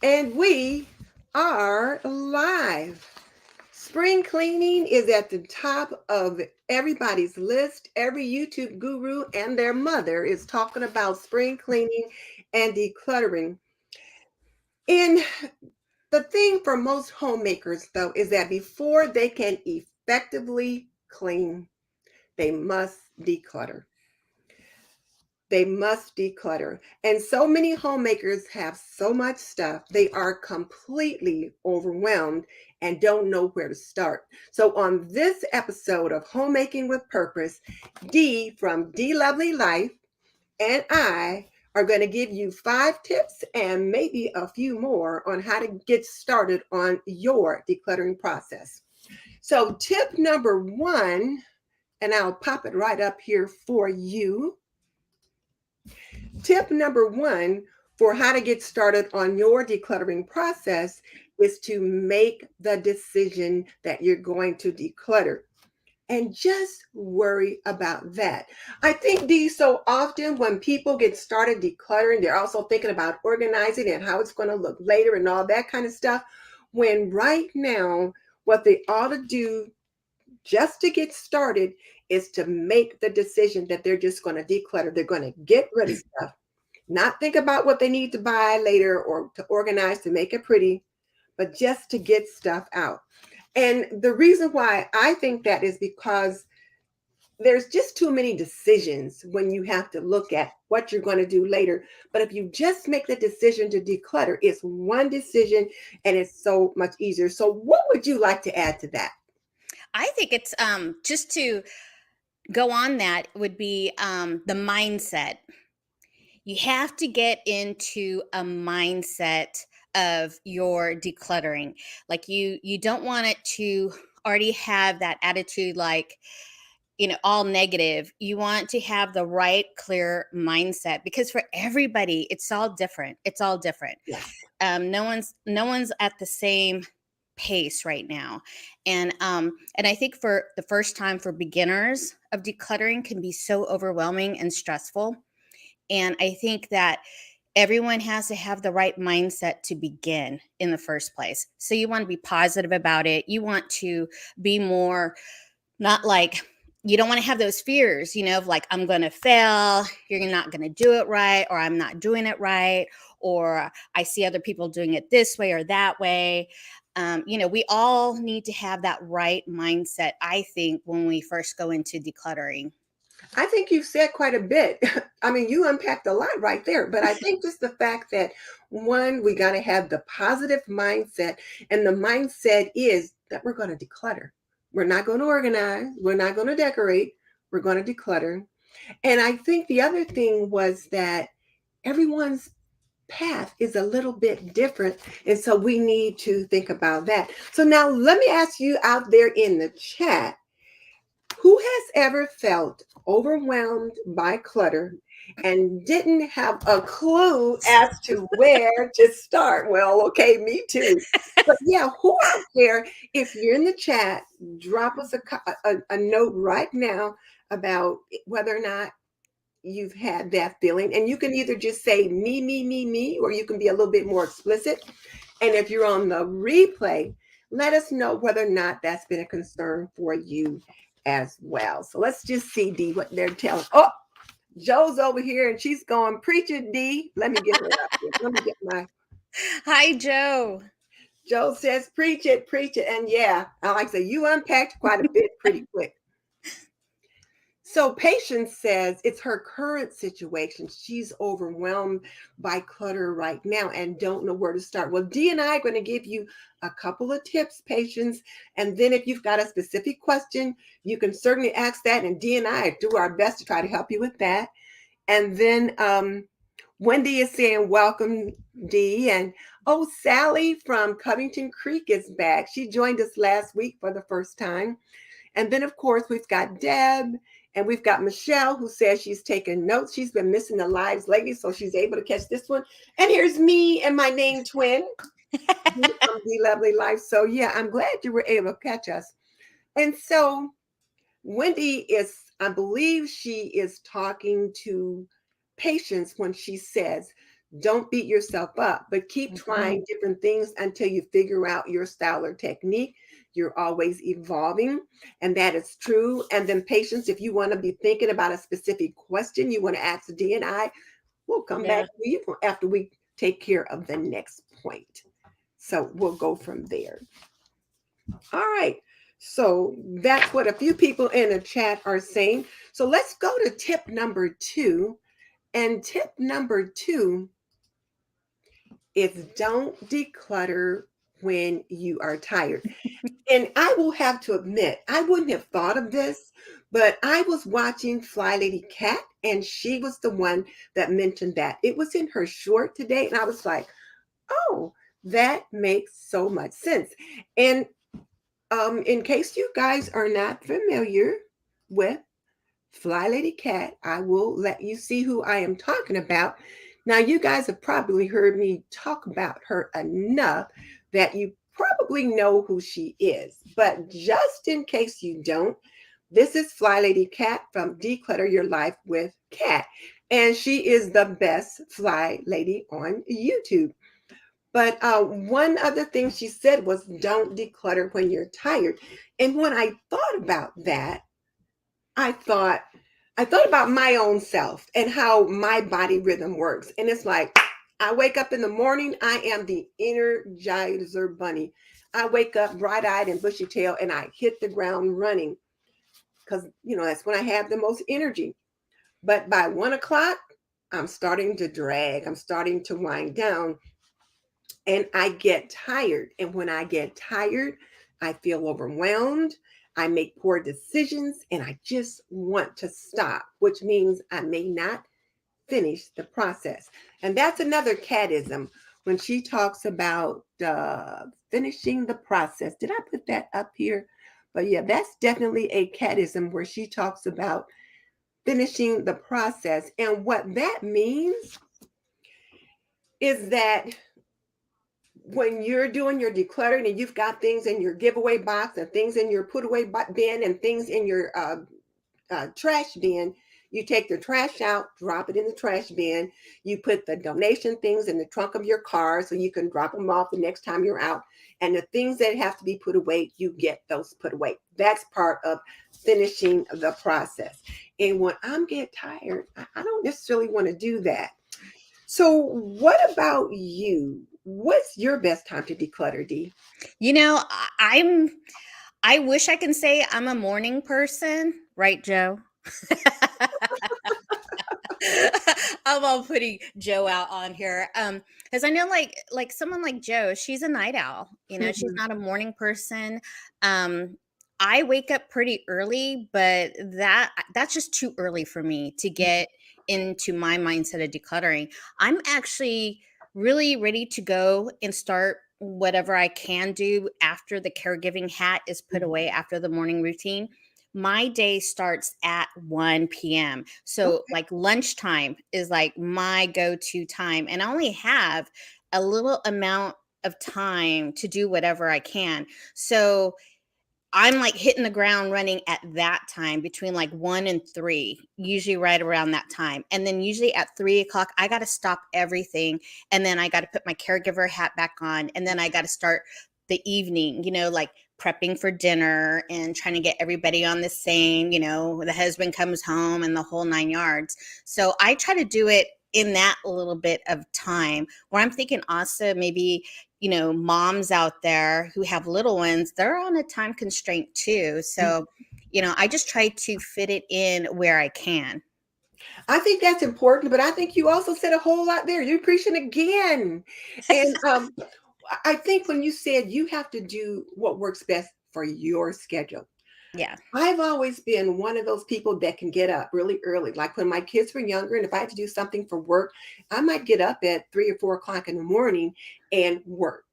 And we are live. Spring cleaning is at the top of everybody's list. Every YouTube guru and their mother is talking about spring cleaning and decluttering. And the thing for most homemakers, though, is that before they can effectively clean, they must declutter. They must declutter. And so many homemakers have so much stuff, they are completely overwhelmed and don't know where to start. So, on this episode of Homemaking with Purpose, Dee from DeeLovelyLIfe and I are going to give you 5 tips and maybe a few more on how to get started on your decluttering process. So, tip number 1, and I'll pop it right up here for you. Tip number 1 for how to get started on your decluttering process is to make the decision that you're going to declutter and just worry about that. I think these so often when people get started decluttering, they're also thinking about organizing and how it's going to look later and all that kind of stuff. When right now, what they ought to do just to get started is to make the decision that they're just going to declutter. They're going to get rid of stuff, not think about what they need to buy later or to organize to make it pretty, but just to get stuff out. And the reason why I think that is because there's just too many decisions when you have to look at what you're going to do later. But if you just make the decision to declutter, it's one decision and it's so much easier. So, what would you like to add to that? I think it's just to go on that would be the mindset. You have to get into a mindset of your decluttering. Like you don't want it to already have that attitude like all negative. You want to have the right clear mindset because for everybody it's all different. It's all different. Yes. No one's at the same pace right now, and I think for the first time for beginners of decluttering can be so overwhelming and stressful. And I think that everyone has to have the right mindset to begin in the first place. So you want to be positive about it. You want to be more, not like, you don't want to have those fears, of like, I'm going to fail, you're not going to do it right, or I'm not doing it right, or I see other people doing it this way or that way. We all need to have that right mindset, I think, when we first go into decluttering. I think you've said quite a bit. I mean, you unpacked a lot right there, but I think just the fact that one, we got to have the positive mindset, and the mindset is that we're going to declutter. We're not going to organize, we're not going to decorate, we're going to declutter. And I think the other thing was that everyone's path is a little bit different. And so we need to think about that. So now let me ask you out there in the chat, who has ever felt overwhelmed by clutter and didn't have a clue as to where to start? Well, okay, me too. But yeah, who out there, if you're in the chat, drop us a note right now about whether or not you've had that feeling. And you can either just say me, or you can be a little bit more explicit. And if you're on the replay, let us know whether or not that's been a concern for you as well. So let's just see, Dee, what they're telling. Oh, Joe's over here and she's going, preach it, Dee. Let me get her up here. Let me get my. Hi, Joe. Joe says, preach it, preach it. And yeah, I like to say, you unpacked quite a bit pretty quick. So Patience says it's her current situation. She's overwhelmed by clutter right now and don't know where to start. Well, Dee and I are going to give you a couple of tips, Patience. And then if you've got a specific question, you can certainly ask that. And Dee and I do our best to try to help you with that. And then Wendy is saying, welcome, Dee. And oh, Sally from Covington Creek is back. She joined us last week for the first time. And then, of course, we've got Deb and we've got Michelle, who says she's taking notes. She's been missing the lives lately, so she's able to catch this one. And here's me and my name twin from Dee LovelyLIfe. So, yeah, I'm glad you were able to catch us. And so Wendy is, I believe she is talking to Patience when she says, Don't beat yourself up, but keep Mhm. trying different things until you figure out your style or technique. You're always evolving, and that is true. And then patience, if you want to be thinking about a specific question you want to ask Dee and I, we'll come back Yeah. to you after we take care of the next point. So we'll go from there. All right. So that's what a few people in the chat are saying. So let's go to tip number 2. And tip number 2 is don't declutter when you are tired. And I will have to admit, I wouldn't have thought of this, but I was watching Fly Lady Cat, and she was the one that mentioned that. It was in her short today, and I was like, oh, that makes so much sense. And in case you guys are not familiar with Fly Lady Cat, I will let you see who I am talking about. Now, you guys have probably heard me talk about her enough that you probably know who she is. But just in case you don't, this is Fly Lady Cat from Declutter Your Life with Cat. And she is the best fly lady on YouTube. But one other thing she said was don't declutter when you're tired. And when I thought about that, I thought I thought about my own self and how my body rhythm works. And it's like I wake up in the morning, I am the energizer bunny. I wake up bright-eyed and bushy-tailed and I hit the ground running because that's when I have the most energy. But by 1 o'clock, I'm starting to drag. I'm starting to wind down and I get tired. And when I get tired, I feel overwhelmed. I make poor decisions and I just want to stop, which means I may not finish the process. And that's another catism when she talks about finishing the process. Did I put that up here? But yeah, that's definitely a catism where she talks about finishing the process. And what that means is that when you're doing your decluttering and you've got things in your giveaway box and things in your put away bin and things in your trash bin, you take the trash out, drop it in the trash bin. You put the donation things in the trunk of your car so you can drop them off the next time you're out. And the things that have to be put away, you get those put away. That's part of finishing the process. And when I'm get tired, I don't necessarily want to do that. So, what about you? What's your best time to declutter, Dee? I wish I can say I'm a morning person, right, Joe? I'm all putting Joe out on here. Because I know like someone like Joe, she's a night owl. She's Mhm. not a morning person. Um, I wake up pretty early, but that's just too early for me to get into my mindset of decluttering. I'm actually really ready to go and start whatever I can do after the caregiving hat is put Mhm. away after the morning routine. My day starts at 1 p.m. So Okay. like lunchtime is like my go-to time. And I only have a little amount of time to do whatever I can. So I'm like hitting the ground running at that time between like 1 and 3, usually right around that time. And then usually at 3 o'clock, I got to stop everything. And then I got to put my caregiver hat back on. And then I got to start the evening, like prepping for dinner and trying to get everybody on the same, the husband comes home and the whole 9 yards. So I try to do it in that little bit of time where I'm thinking also maybe moms out there who have little ones, they're on a time constraint too. Mhm. So, I just try to fit it in where I can. I think that's important, but I think you also said a whole lot there. You're preaching again. And I think when you said you have to do what works best for your schedule, Yeah. I've always been one of those people that can get up really early. Like when my kids were younger, and if I had to do something for work, I might get up at 3 or 4 o'clock in the morning and work.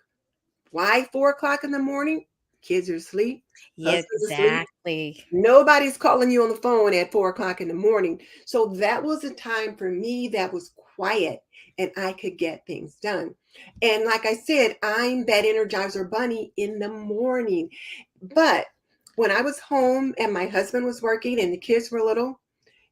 Why 4 o'clock in the morning? Kids are asleep, Yeah, husband's asleep. exactly. Nobody's calling you on the phone at 4 o'clock in the morning. So that was a time for me that was quiet and I could get things done. And like I said, I'm that energizer bunny in the morning. But when I was home and my husband was working and the kids were little,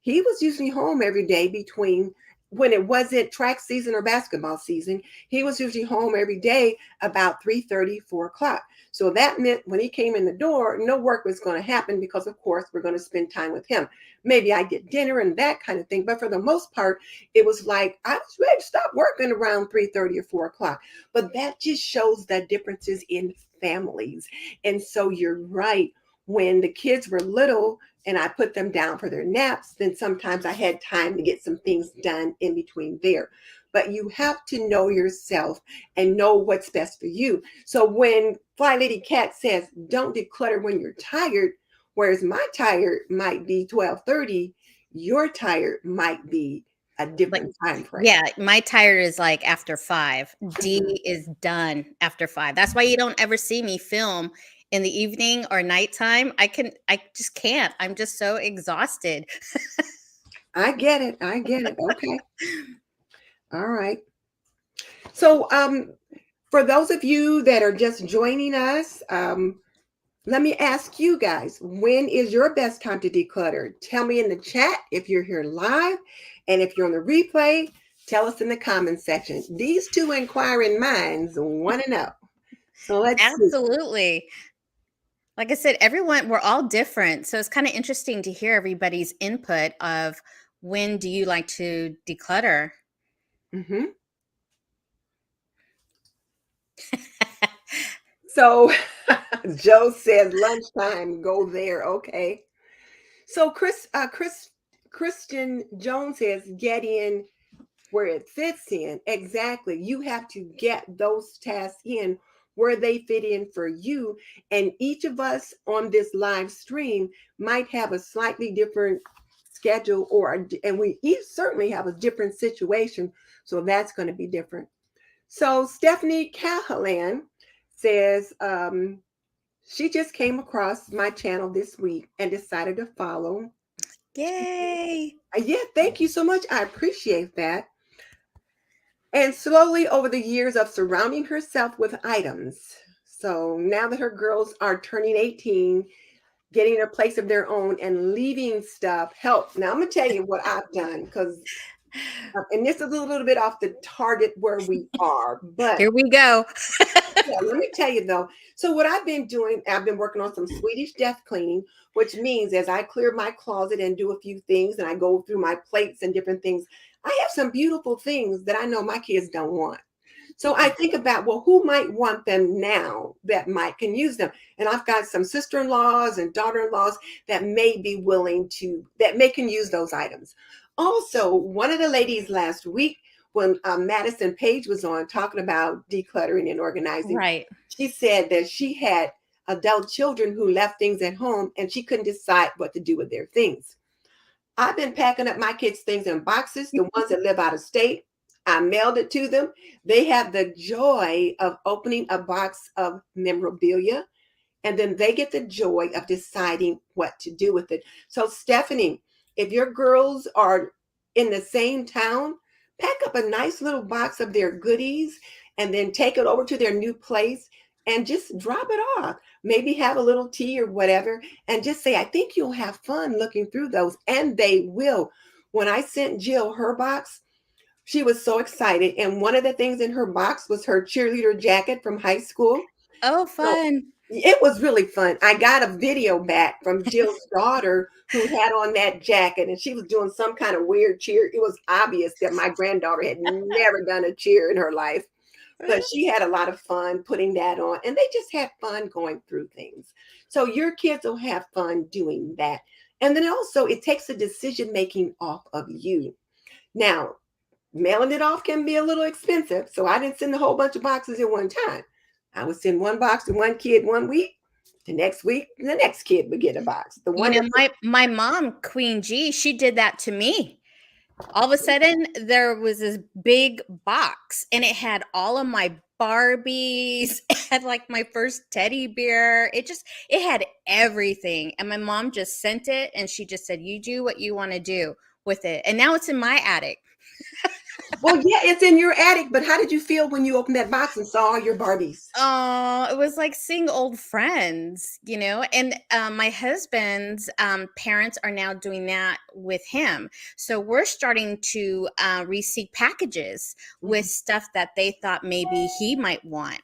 he was usually home every day between when it wasn't track season or basketball season, he was usually home every day about 3:30, 4 o'clock. So that meant when he came in the door, no work was going to happen because, of course, we're going to spend time with him. Maybe I get dinner and that kind of thing. But for the most part, it was like I was ready to stop working around 3:30 or 4 o'clock. But that just shows the differences in families. And so you're right. When the kids were little, and I put them down for their naps, then sometimes I had time to get some things done in between there. But you have to know yourself and know what's best for you. So when Fly Lady Cat says, don't declutter when you're tired, whereas my tired might be 12:30, your tired might be a Like, different time frame. yeah, my tired is like after 5. D is done after 5. That's why you don't ever see me film in the evening or nighttime. I just can't. I'm just so exhausted. I get it. I get it. Okay. All right. So for those of you that are just joining us, let me ask you guys, when is your best time to declutter? Tell me in the chat if you're here live, and if you're on the replay, tell us in the comment section. These two inquiring minds want to know. So let's see. Absolutely. Like I said, we're all different. So it's kind of interesting to hear everybody's input of when do you like to declutter? Mhm. So Joe says lunchtime, go there. Okay. So Christian Jones says get in where it fits in. Exactly. You have to get those tasks in where they fit in for you. And each of us on this live stream might have a slightly different schedule, and we each certainly have a different situation. So that's going to be different. So Stephanie Cahalan says, she just came across my channel this week and decided to follow. Yay. Yeah, thank you so much. I appreciate that. And slowly over the years of surrounding herself with items. So now that her girls are turning 18, getting a place of their own and leaving stuff help. Now I'm gonna tell you what I've done, because and this is a little bit off the target where we are, but Here we go. yeah, let me tell you though. So what I've been doing, I've been working on some Swedish death cleaning, which means as I clear my closet and do a few things and I go through my plates and different things, I have some beautiful things that I know my kids don't want. So I think about, well, who might want them now that might can use them? And I've got some sister-in-laws and daughter-in-laws that may be willing to, that may can use those items. Also, one of the ladies last week, when Madison Page was on talking about decluttering and organizing, Right. she said that she had adult children who left things at home and she couldn't decide what to do with their things. I've been packing up my kids' things in boxes, the ones that live out of state. I mailed it to them. They have the joy of opening a box of memorabilia, and then they get the joy of deciding what to do with it. So, Stephanie, if your girls are in the same town, pack up a nice little box of their goodies and then take it over to their new place and just drop it off. Maybe have a little tea or whatever, and just say, I think you'll have fun looking through those. And they will. When I sent Jill her box, she was so excited. And one of the things in her box was her cheerleader jacket from high school. Oh, So fun. it was really fun. I got a video back from Jill's daughter who had on that jacket, and she was doing some kind of weird cheer. It was obvious that my granddaughter had never done a cheer in her life, but she had a lot of fun putting that on, and they just had fun going through things. So your kids will have fun doing that. And then also, it takes the decision making off of you. Now, mailing it off can be a little expensive, so I didn't send a whole bunch of boxes at one time. I would send one box to one kid one week. The next week, the next kid would get a box. The You one know, that my mom, Queen G, she did that to me. All of a sudden, there was this big box, and it had all of my Barbies. It had like my first teddy bear. It had everything. And my mom just sent it, and she just said, "You do what you want to do with it." And now it's in my attic. Well, yeah, it's in your attic, but how did you feel when you opened that box and saw all your Barbies? Oh, it was like seeing old friends, you know? And my husband's parents are now doing that with him. So we're starting to receive packages with Mhm. stuff that they thought maybe he might want.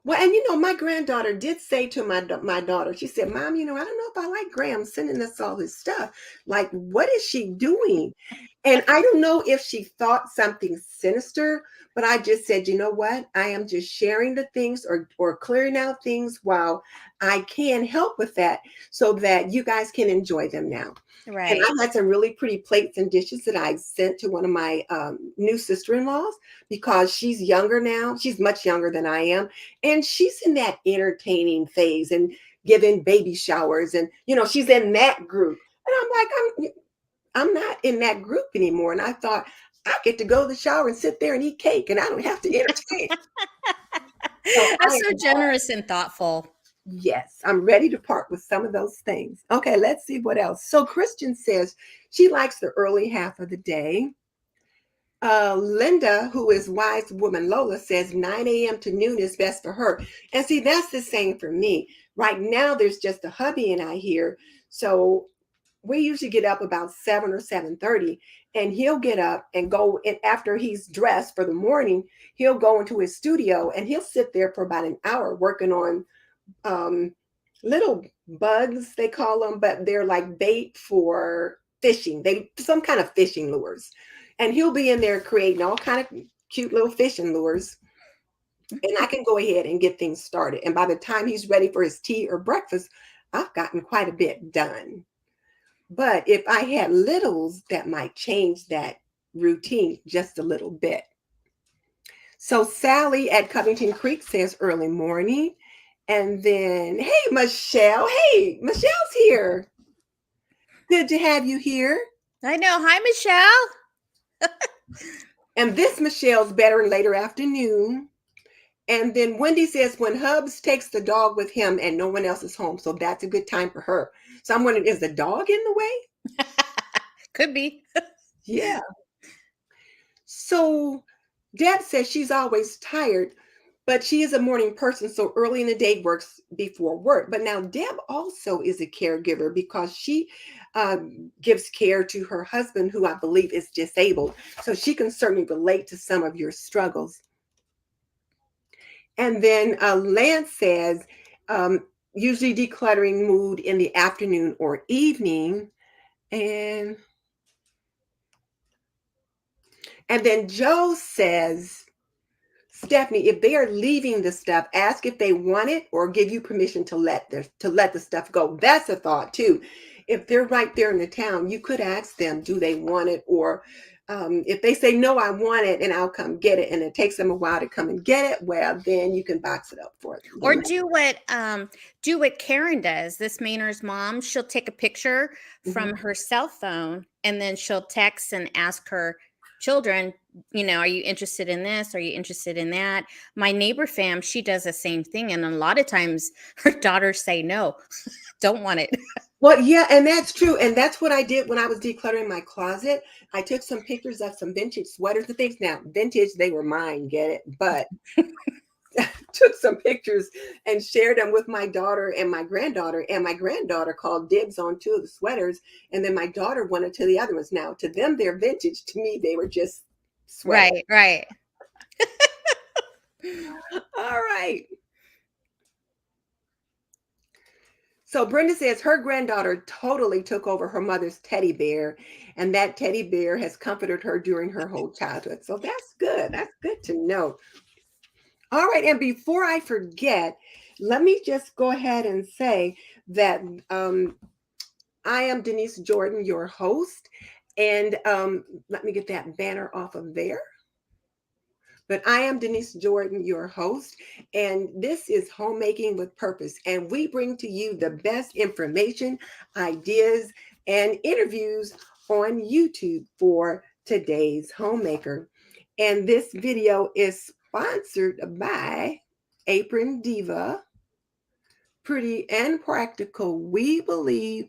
Well, and my granddaughter did say to my daughter, she said, "Mom, I don't know if I like Graham sending us all his stuff. Like, what is she doing?" And I don't know if she thought something sinister, but I just said, "You know what? I am just sharing the things or clearing out things while I can help with that so that you guys can enjoy them now." And Right. I had some really pretty plates and dishes that I sent to one of my new sister-in-laws because she's younger now. She's much younger than I am, and she's in that entertaining phase and giving baby showers, and she's in that group. And I'm like, I'm not in that group anymore. And I thought I get to go to the shower and sit there and eat cake, and I don't have to entertain. So That's so generous and thoughtful. yes, I'm ready to part with some of those things. Okay, let's see what else. So Christian says she likes the early half of the day. Linda, who is wise woman Lola, says 9 a.m. to noon is best for her. And see, that's the same for me. Right now, there's just a hubby and I here. So we usually get up about 7 or 7:30, and he'll get up and go, and after he's dressed for the morning, he'll go into his studio and he'll sit there for about an hour working on um, little bugs, they call them, but they're like bait for fishing. They some kind of fishing lures, and he'll be in there creating all kind of cute little fishing lures. And I can go ahead and get things started. And by the time he's ready for his tea or breakfast, I've gotten quite a bit done. But if I had littles, that might change that routine just a little bit. So Sally at Covington Creek says early morning. And then, hey, Michelle. Hey, Michelle's here. Good to have you here. I know. Hi, Michelle. And this Michelle's better in later afternoon. And then Wendy says when Hubs takes the dog with him and no one else is home. So that's a good time for her. So I'm wondering, is the dog in the way? Could be. Yeah. So Deb says she's always tired, but she is a morning person, so early in the day works before work. But now Deb also is a caregiver because she gives care to her husband, who I believe is disabled. So she can certainly relate to some of your struggles. And then Lance says, usually decluttering mood in the afternoon or evening. And and then Joe says, Stephanie, if they are leaving the stuff, ask if they want it or give you permission to let the stuff go. That's a thought too. If they're right there in the town, you could ask them, do they want it? Or if they say no, I want it, and I'll come get it, and it takes them a while to come and get it, well, then you can box it up for Or them. do what Karen does. This Mainer's mom, she'll take a picture Mhm. from her cell phone and then she'll text and ask her children, are you interested in this? Are you interested in that? My neighbor fam, she does the same thing. And a lot of times her daughters say no, don't want it. Well, yeah, and that's true. And that's what I did when I was decluttering my closet. I took some pictures of some vintage sweaters and things. Now, vintage, they were mine, get it? But took some pictures and shared them with my daughter and my granddaughter. And my granddaughter called dibs on two of the sweaters. And then my daughter wanted to the other ones. Now, to them, they're vintage. To me, they were just sweaters. Right, right. All right. So Brenda says her granddaughter totally took over her mother's teddy bear, and that teddy bear has comforted her during her whole childhood. So that's good. That's good to know. All right. And before I forget, let me just go ahead and say that I am Denise Jordan, your host. And let me get that banner off of there. But I am Denise Jordan, your host, and this is Homemaking with Purpose. And we bring to you the best information, ideas, and interviews on YouTube for today's homemaker. And this video is sponsored by Apron Diva, Pretty and Practical. We believe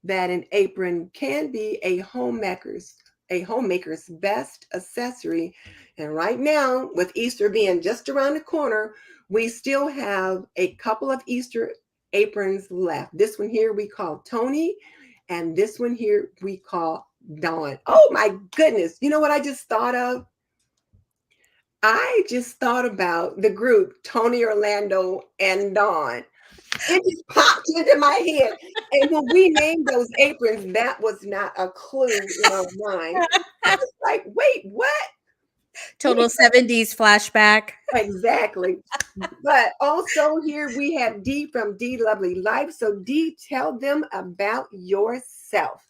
that an apron can be a homemaker's a homemaker's best accessory. And right now, with Easter being just around the corner, we still have a couple of Easter aprons left. This one here we call Tony, and this one here we call Dawn. Oh my goodness. You know what I just thought of? I just thought about the group Tony Orlando and Dawn. It just popped into my head. And when we named those aprons, that was not a clue in our mind. I was like, wait, what? Total 70s flashback. Exactly. But also here we have Dee from Dee LovelyLIfe. So Dee, tell them about yourself.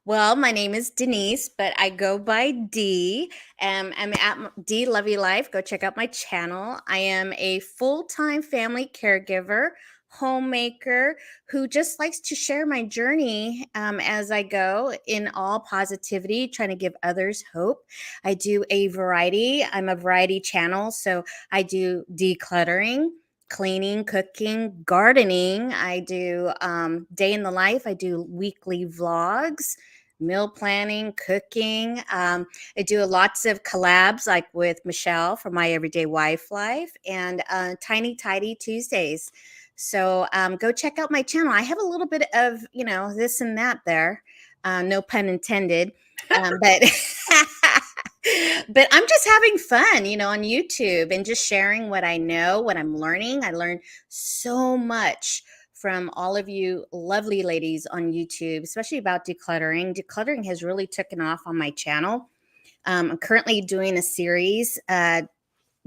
Well, my name is Denise, but I go by Dee. I'm at Dee LovelyLIfe. Go check out my channel. I am a full-time family caregiver, homemaker who just likes to share my journey as I go in all positivity, trying to give others hope. I do a variety. I'm a variety channel, so I do decluttering, cleaning, cooking, gardening. I do day in the life. I do weekly vlogs, meal planning, cooking. I do lots of collabs like with Michelle from My Everyday Wife Life and Tiny Tidy Tuesdays. So go check out my channel. I have a little bit of, this and that there. No pun intended. But but I'm just having fun, on YouTube and just sharing what I know, what I'm learning. I learned so much from all of you lovely ladies on YouTube, especially about decluttering. Decluttering has really taken off on my channel. I'm currently doing a series,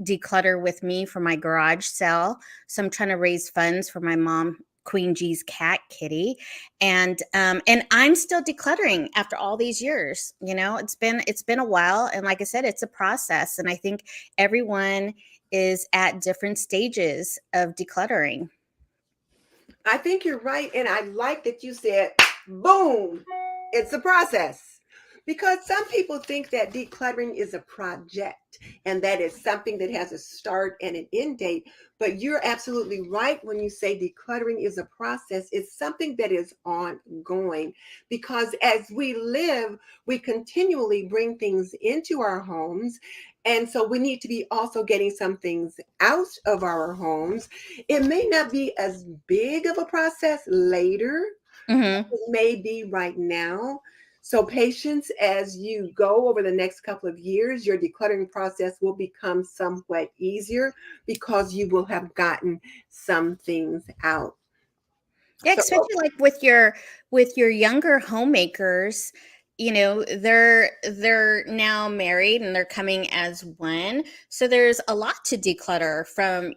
Declutter with me for my garage sale. So I'm trying to raise funds for my mom, Queen G's cat Kitty, and I'm still decluttering after all these years. It's been a while, and like I said, it's a process, and I think everyone is at different stages of decluttering. I think you're right. And I like that you said, boom, it's a process. Because some people think that decluttering is a project and that it's something that has a start and an end date. But you're absolutely right when you say decluttering is a process. It's something that is ongoing because as we live, we continually bring things into our homes. And so we need to be also getting some things out of our homes. It may not be as big of a process later, Mm-hmm. it may be right now. So patience as you go over the next couple of years, your decluttering process will become somewhat easier because you will have gotten some things out. Yeah, So especially like with your younger homemakers, they're now married and they're coming as one. So there's a lot to declutter from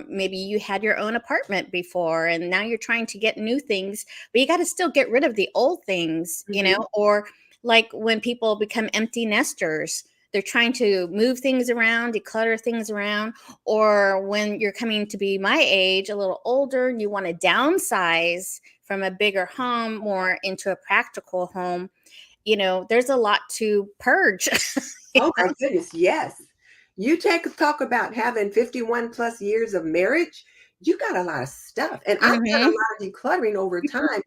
maybe you had your own apartment before and now you're trying to get new things, but you got to still get rid of the old things, mhm. or like when people become empty nesters, they're trying to move things around, declutter things around, or when you're coming to be my age, a little older, and you want to downsize from a bigger home more into a practical home, there's a lot to purge. Oh my goodness, yes. You talk about having 51 plus years of marriage, you got a lot of stuff. And I've done a Hmm. lot of decluttering over time,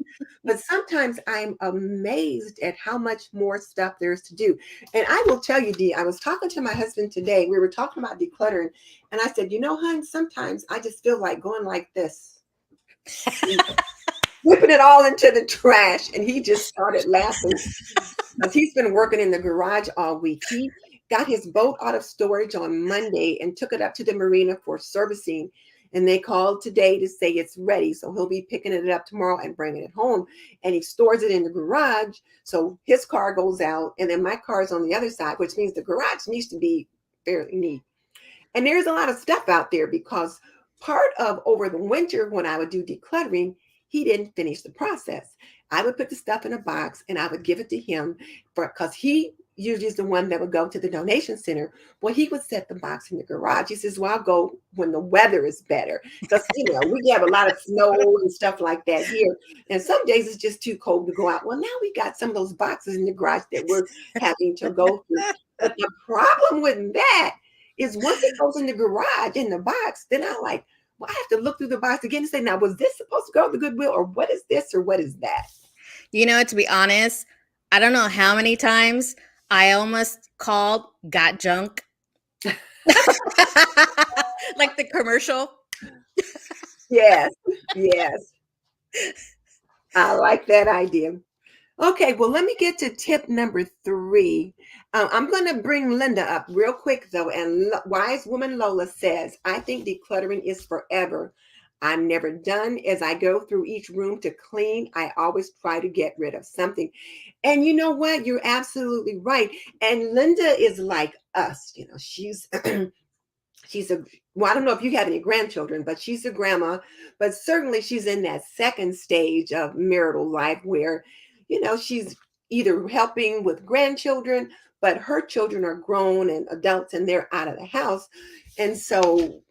but sometimes I'm amazed at how much more stuff there's to do. And I will tell you, Dee, I was talking to my husband today. We were talking about decluttering, and I said, hon, sometimes I just feel like going like this, whipping it all into the trash. And he just started laughing because he's been working in the garage all week. He got his boat out of storage on Monday and took it up to the marina for servicing. And they called today to say it's ready. So he'll be picking it up tomorrow and bringing it home. And he stores it in the garage. So his car goes out. And then my car is on the other side, which means the garage needs to be fairly neat. And there's a lot of stuff out there because part of over the winter when I would do decluttering, he didn't finish the process. I would put the stuff in a box and I would give it to him because he usually is the one that would go to the donation center. Well, he would set the box in the garage. He says, well, I'll go when the weather is better. Because, we have a lot of snow and stuff like that here. And some days it's just too cold to go out. Well, now we got some of those boxes in the garage that we're having to go through. But the problem with that is once it goes in the garage in the box, then I like, well, I have to look through the box again and say, now, was this supposed to go to the Goodwill or what is this or what is that? To be honest, I don't know how many times I almost called, got junk. Like the commercial. Yes, yes. I like that idea. Okay, well, let me get to tip number 3. I'm going to bring Linda up real quick, though. And Wise Woman Lola says, I think decluttering is forever. I'm never done. As I go through each room to clean, I always try to get rid of something. And you know what? You're absolutely right. And Linda is like us. You know, she's a, well, I don't know if you have any grandchildren, but she's a grandma. But certainly she's in that second stage of marital life where, she's either helping with grandchildren, but her children are grown and adults and they're out of the house. And so,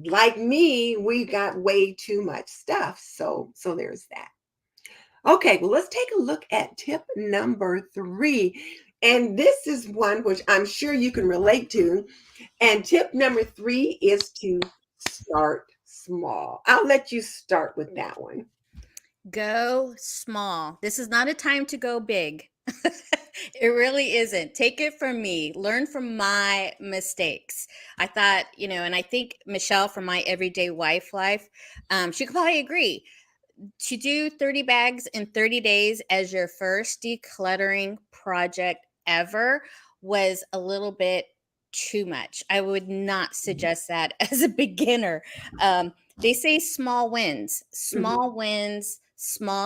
like me, we got way too much stuff. So there's that. Okay, well, let's take a look at tip number 3. And this is one which I'm sure you can relate to. And tip number 3 is to start small. I'll let you start with that one. Go small. This is not a time to go big. It really isn't. Take it from me. Learn from my mistakes. I thought, and I think Michelle from My Everyday Wife Life, she could probably agree. To do 30 bags in 30 days as your first decluttering project ever was a little bit too much. I would not suggest that as a beginner. They say small wins, small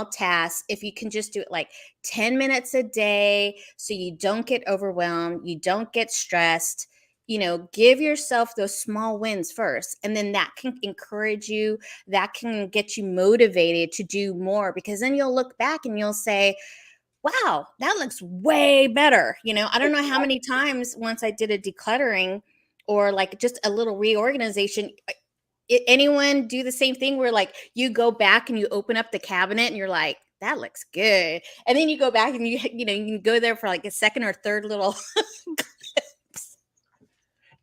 tasks. If you can just do it like 10 minutes a day so you don't get overwhelmed, you don't get stressed, give yourself those small wins first. And then that can encourage you, that can get you motivated to do more, because then you'll look back and you'll say, wow, that looks way better. I don't know how many times once I did a decluttering or like just a little reorganization. Anyone do the same thing where like you go back and you open up the cabinet and you're like, that looks good. And then you go back and you can go there for like a second or third little.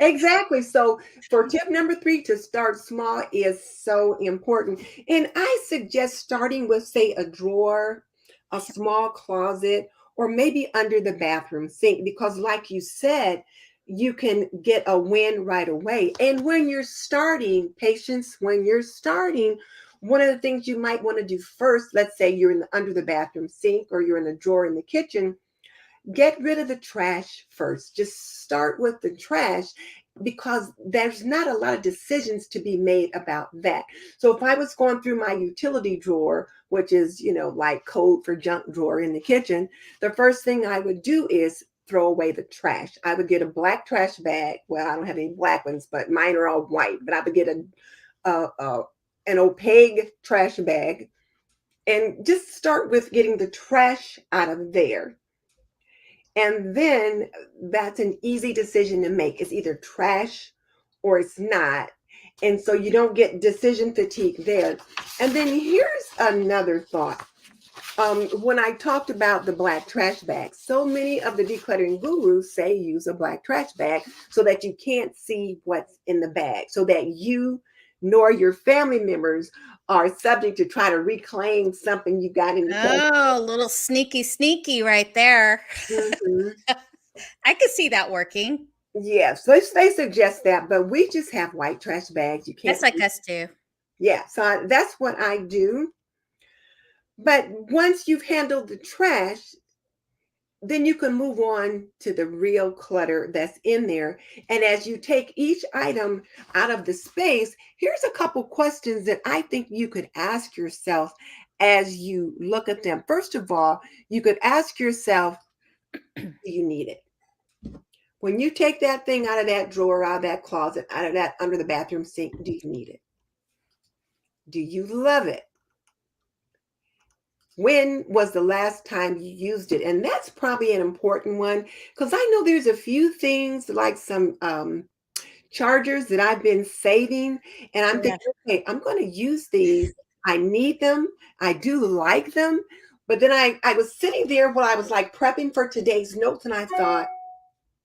Exactly. So for tip number 3, to start small is so important. And I suggest starting with, say, a drawer, a small closet, or maybe under the bathroom sink, because like you said, you can get a win right away. And when you're starting, patience, when you're starting, one of the things you might want to do first, let's say you're under the bathroom sink or you're in a drawer in the kitchen, get rid of the trash first. Just start with the trash, because there's not a lot of decisions to be made about that. So if I was going through my utility drawer, which is, like code for junk drawer in the kitchen, the first thing I would do is throw away the trash. I would get a black trash bag. Well, I don't have any black ones, but mine are all white. But I would get an opaque trash bag and just start with getting the trash out of there. And then that's an easy decision to make. It's either trash or it's not. And so you don't get decision fatigue there. And then here's another thought. When I talked about the black trash bag, so many of the decluttering gurus say use a black trash bag so that you can't see what's in the bag, so that you nor your family members are subject to try to reclaim something you got in the trash. Oh, a little sneaky right there. Mhm. I could see that working. Yes, they suggest that, but we just have white trash bags. You can't That's like see. us too. Yeah, so that's what I do. But once you've handled the trash, then you can move on to the real clutter that's in there. And as you take each item out of the space, here's a couple questions that I think you could ask yourself as you look at them. First of all, you could ask yourself, do you need it? When you take that thing out of that drawer, out of that closet, out of that under the bathroom sink, do you need it? Do you love it? When was the last time you used it? And that's probably an important one, because I know there's a few things like some chargers that I've been saving, and I'm Yeah. thinking, okay, I'm going to use these. I need them. I do like them. But then I was sitting there while I was like prepping for today's notes, and I thought,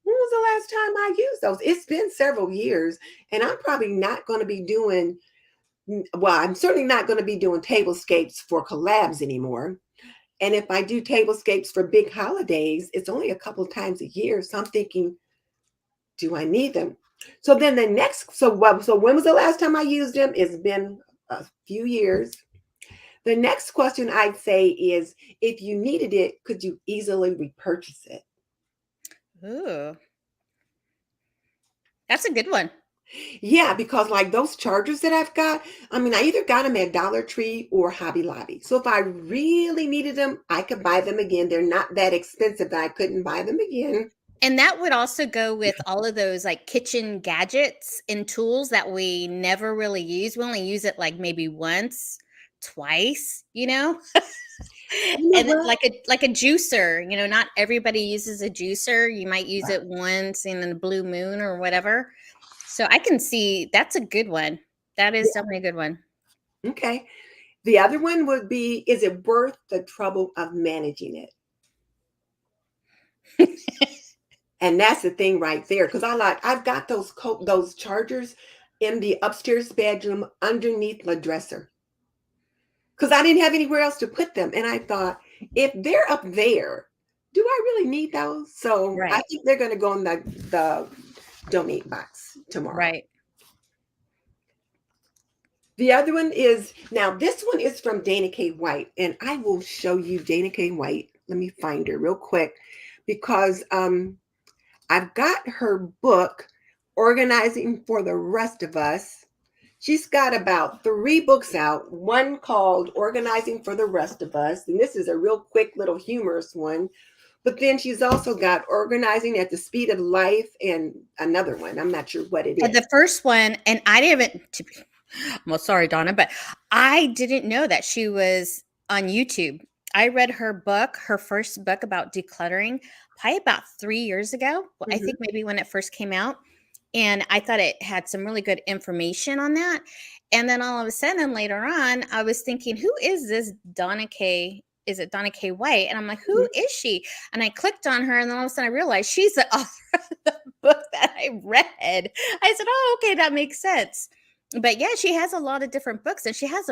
when was the last time I used those? It's been several years, and I'm probably not going to be doing, well, I'm certainly not going to be doing tablescapes for collabs anymore. And if I do tablescapes for big holidays, it's only a couple times a year. So I'm thinking, do I need them? So then the next, so when was the last time I used them? It's been a few years. The next question I'd say is, if you needed it, could you easily repurchase it? Ooh, that's a good one. Yeah, because like those chargers that I've got, I mean, I either got them at Dollar Tree or Hobby Lobby. So if I really needed them, I could buy them again. They're not that expensive that I couldn't buy them again. And that would also go with all of those like kitchen gadgets and tools that we never really use. We only use it like maybe once, twice, you know? You know And what? like a juicer, you know, not everybody uses a juicer. You might use it once in a blue moon or whatever. So I can see that's a good one. That is Yeah, definitely a good one. okay. The other one would be, is it worth the trouble of managing it? And that's the thing right there. Because I've got those chargers in the upstairs bedroom underneath the dresser. Because I didn't have anywhere else to put them. And I thought, if they're up there, do I really need those? So I Right. think they're going to go in the donate box tomorrow. Right. The other one is, now this one is from Dana K White, and I will show you Dana K White. Let me find her real quick because I've got her book, Organizing for the Rest of Us. She's got about 3 books out, one called Organizing for the Rest of Us. And this is a real quick little humorous one. But then she's also got Organizing at the Speed of Life and another one. I'm not sure what it And is. the first one, and I didn't, well, sorry, Donna, but I didn't know that she was on YouTube. I read her book, her first book about decluttering, probably about 3 years ago. Well, I Mhm. think maybe when it first came out. And I thought it had some really good information on that. And then all of a sudden later on, I was thinking, who is this Donna K? Is it Donna K White? And I'm like, who Mhm. is she? And I clicked on her, and then all of a sudden I realized she's the author of the book that I read. I said, oh, okay, that makes sense. But yeah, she has a lot of different books, and she has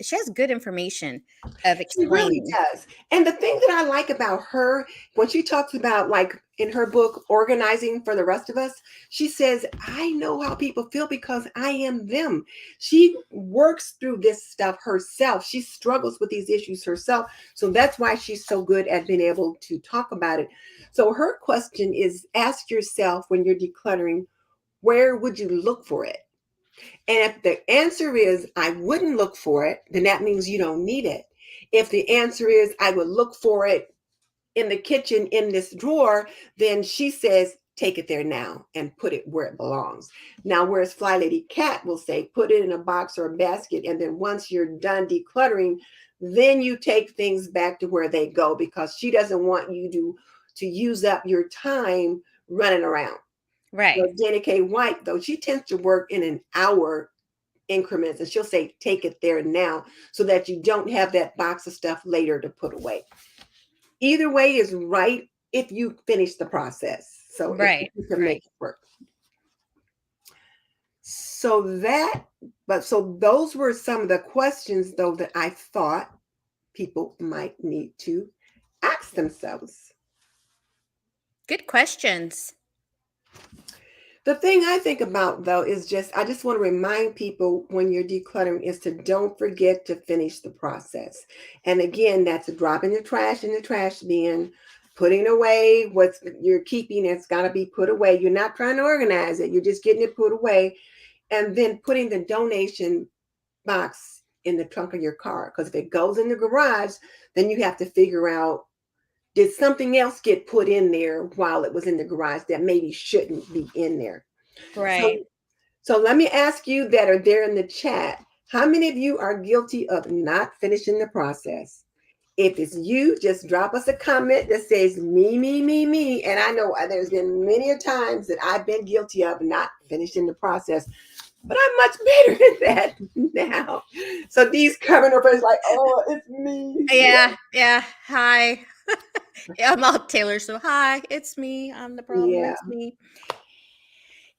she has good information of She really explaining. does. And the thing that I like about her, when she talks about, like in her book, Organizing for the Rest of Us, she says, I know how people feel because I am them. She works through this stuff herself. She struggles with these issues herself. So that's why she's so good at being able to talk about it. So her question is, ask yourself when you're decluttering, where would you look for it? And if the answer is, I wouldn't look for it, then that means you don't need it. If the answer is, I would look for it in the kitchen in this drawer, then she says, take it there now and put it where it belongs. Now, whereas Fly Lady Cat will say, put it in a box or a basket. And then once you're done decluttering, then you take things back to where they go because she doesn't want you to use up your time running around. Right. Well, Jenny K. White, though, she tends to work in an hour increments, and she'll say, take it there now so that you don't have that box of stuff later to put away. Either way is right if you finish the process. So if Right. you can Right. make it work. So so those were some of the questions though that I thought people might need to ask themselves. Good questions. The thing I think about though is I just want to remind people when you're decluttering is to don't forget to finish the process. And again, that's dropping the trash in the trash bin, putting away what's you're keeping, it's got to be put away. You're not trying to organize it, you're just getting it put away. And then putting the donation box in the trunk of your car. Because if it goes in the garage, then you have to figure out, did something else get put in there while it was in the garage that maybe shouldn't be in there? Right. So, so let me ask you that are there in the chat. How many of you are guilty of not finishing the process? If it's you, just drop us a comment that says me, me, me, me. And I know there's been many a times that I've been guilty of not finishing the process, but I'm much better at that now. So these coming up is like, oh, it's me. Yeah. Yeah. Hi. Yeah, I'm all Taylor. So hi, it's me. I'm the problem. Yeah, It's me.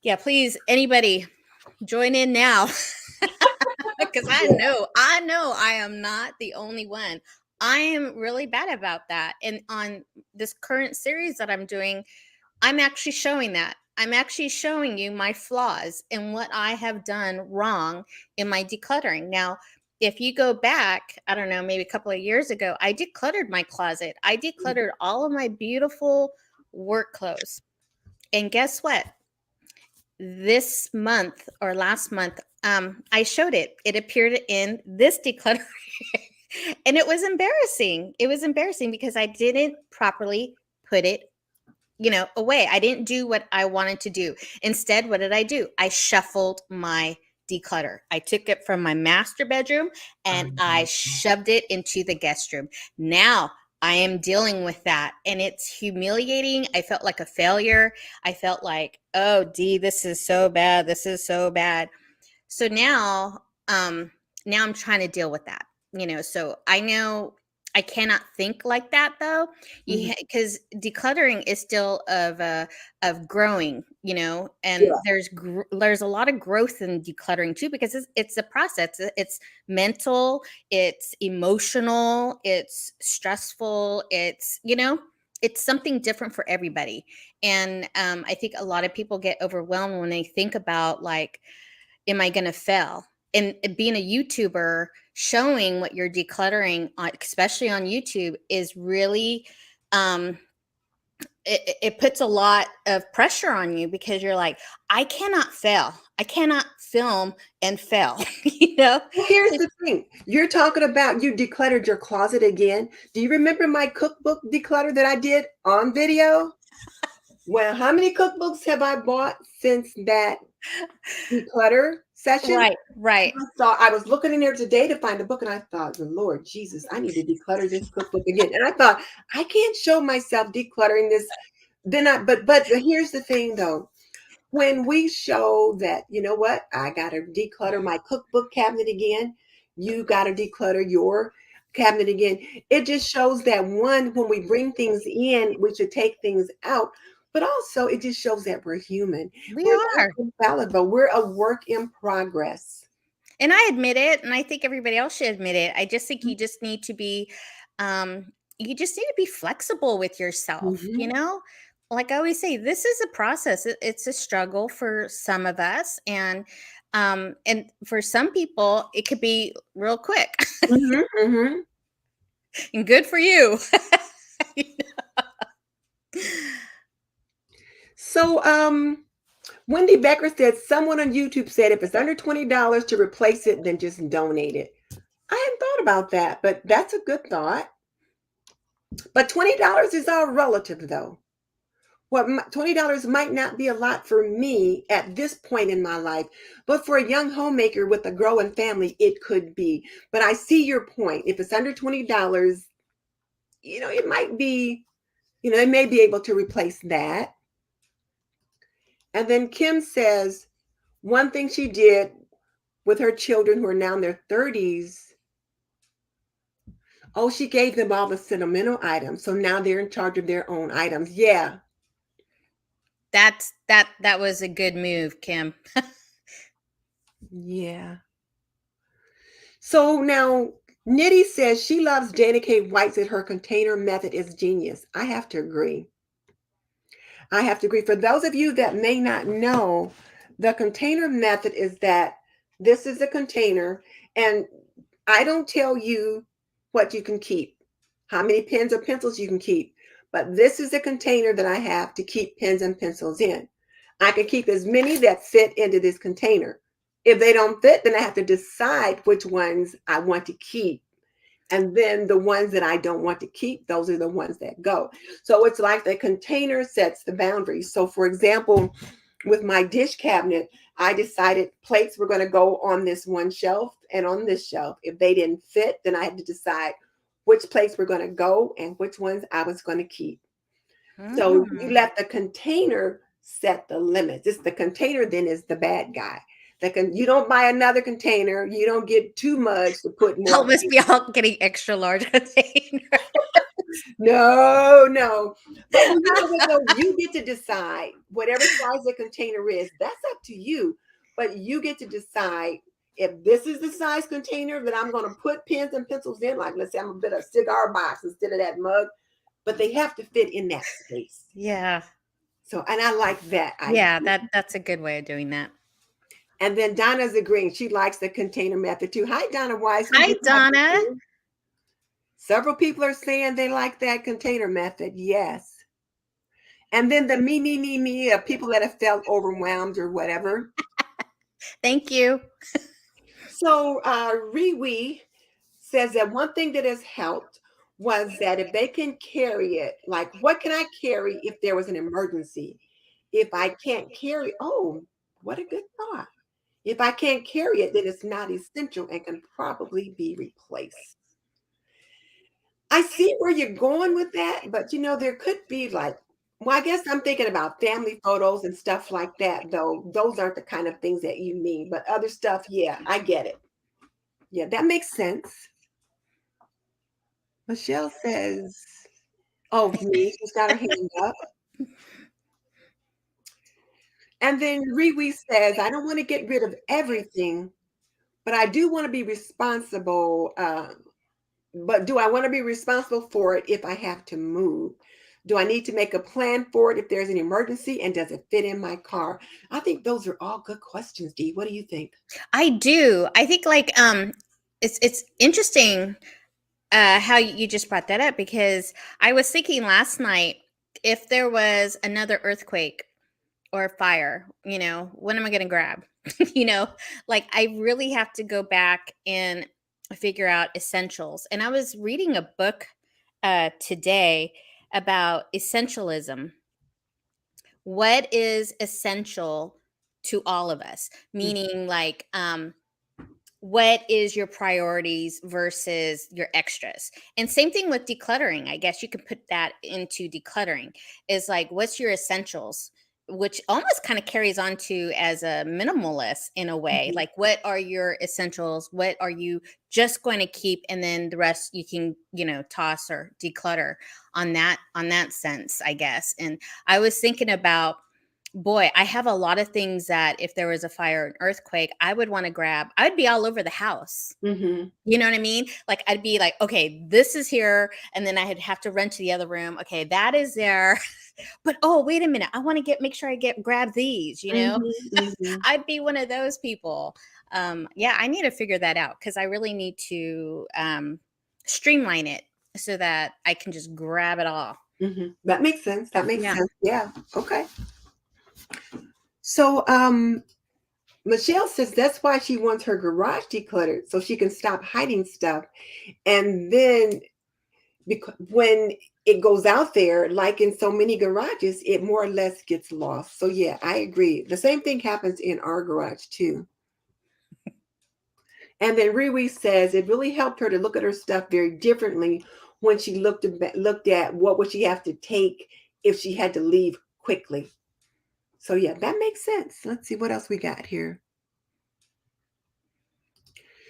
Yeah, please, anybody, join in now because yeah, I know I am not the only one. I am really bad about that. And on this current series that I'm doing, I'm actually showing that. I'm actually showing you my flaws and what I have done wrong in my decluttering. Now, if you go back, I don't know, maybe a couple of years ago, I decluttered my closet. I decluttered all of my beautiful work clothes. And guess what? This month or last month, I showed it. It appeared in this declutter. And it was embarrassing. It was embarrassing because I didn't properly put it, away. I didn't do what I wanted to do. Instead, what did I do? I shuffled my declutter. I took it from my master bedroom and I shoved it into the guest room. Now I am dealing with that and it's humiliating. I felt like a failure. I felt like, oh, Dee, this is so bad. This is so bad. So now I'm trying to deal with that, so I know I cannot think like that though, Mhm. because decluttering is still of growing, and Yeah. there's a lot of growth in decluttering too, because it's a process. It's mental, it's emotional, it's stressful, it's something different for everybody. And I think a lot of people get overwhelmed when they think about, like, am I going to fail? And being a YouTuber, showing what you're decluttering, especially on YouTube, is really, um, it puts a lot of pressure on you, because you're like, I cannot fail. I cannot film and fail. Well, here's the thing. You're talking about you decluttered your closet again. Do you remember my cookbook declutter that I did on video? Well, how many cookbooks have I bought since that declutter session? Right, right. I was looking in there today to find a book, and I thought, Lord Jesus, I need to declutter this cookbook again. And I thought, I can't show myself decluttering this. But here's the thing though. When we show that, you know what, I gotta declutter my cookbook cabinet again, you gotta declutter your cabinet again. It just shows that, one, when we bring things in, we should take things out. But also it just shows that we're human. We We're are. not infallible. We're a work in progress. And I admit it, and I think everybody else should admit it. I just think you just need to be flexible with yourself, Mhm. Like I always say, this is a process. It's a struggle for some of us, and for some people it could be real quick. Mhm, mhm. And good for you. You So, Wendy Becker said, someone on YouTube said if it's under $20 to replace it, then just donate it. I hadn't thought about that, but that's a good thought. But $20 is all relative, though. $20 might not be a lot for me at this point in my life, but for a young homemaker with a growing family, it could be. But I see your point. If it's under $20, it might be, they may be able to replace that. And then Kim says, one thing she did with her children who are now in their 30s, oh, she gave them all the sentimental items. So now they're in charge of their own items. Yeah. that was a good move, Kim. Yeah. So now Nitty says she loves Dana K. White, said her container method is genius. I have to agree. I have to agree. For those of you that may not know, the container method is that this is a container, and I don't tell you what you can keep, how many pens or pencils you can keep, but this is a container that I have to keep pens and pencils in. I can keep as many that fit into this container. If they don't fit, then I have to decide which ones I want to keep. And then the ones that I don't want to keep, those are the ones that go. So it's like the container sets the boundaries. So, for example, with my dish cabinet, I decided plates were going to go on this one shelf and on this shelf. If they didn't fit, then I had to decide which plates were going to go and which ones I was going to keep. So you Mm. let the container set the limits. It's the container then is the bad guy. You don't buy another container. You don't get too much to put Y'all more. must be all getting extra large container. No, no. But you know what though? You get to decide whatever size the container is. That's up to you. But you get to decide if this is the size container that I'm going to put pens and pencils in, like let's say I'm going to put a cigar box instead of that mug, but they have to fit in that space. Yeah. So, and I like that Yeah, idea. that's a good way of doing that. And then Donna's agreeing. She likes the container method too. Hi, Donna Weiss. We Hi, just have Donna. you. Several people are saying they like that container method. Yes. And then the me, people that have felt overwhelmed or whatever. Thank you. So Riwi says that one thing that has helped was that if they can carry it, like what can I carry if there was an emergency? If I can't carry, oh, what a good thought. If I can't carry it, then it's not essential and can probably be replaced. I see where you're going with that, but there could be like, well, I guess I'm thinking about family photos and stuff like that, though. Those aren't the kind of things that you mean, but other stuff, yeah, I get it. Yeah, that makes sense. Michelle says, oh, me, she's got her hand up. And then Riwi says, I don't want to get rid of everything, but I do want to be responsible. But do I want to be responsible for it if I have to move? Do I need to make a plan for it if there's an emergency? And does it fit in my car? I think those are all good questions, Dee. What do you think? I do. I think like it's interesting how you just brought that up, because I was thinking last night, if there was another earthquake or fire, what am I going to grab? Like I really have to go back and figure out essentials. And I was reading a book today about essentialism. What is essential to all of us? Meaning like what is your priorities versus your extras? And same thing with decluttering. I guess you could put that into decluttering, is like what's your essentials, which almost kind of carries on to as a minimalist in a way. Mhm. Like what are your essentials, what are you just going to keep, and then the rest you can toss or declutter on that sense, I guess. And I was thinking about, boy, I have a lot of things that if there was a fire or an earthquake, I would want to grab. I'd be all over the house. Mhm. You know what I mean? Like I'd be like, okay, this is here. And then I'd have to run to the other room. Okay, that is there. But oh, wait a minute. I want to make sure I grab these, Mhm. Mhm. I'd be one of those people. Yeah, I need to figure that out, because I really need to streamline it so that I can just grab it all. Mhm. That makes sense. That makes Yeah. sense. Yeah. Okay. So, Michelle says that's why she wants her garage decluttered so she can stop hiding stuff. And then because when it goes out there, like in so many garages, it more or less gets lost. So yeah, I agree. The same thing happens in our garage too. And then Riri says it really helped her to look at her stuff very differently when she looked at what would she have to take if she had to leave quickly. So yeah, that makes sense. Let's see what else we got here.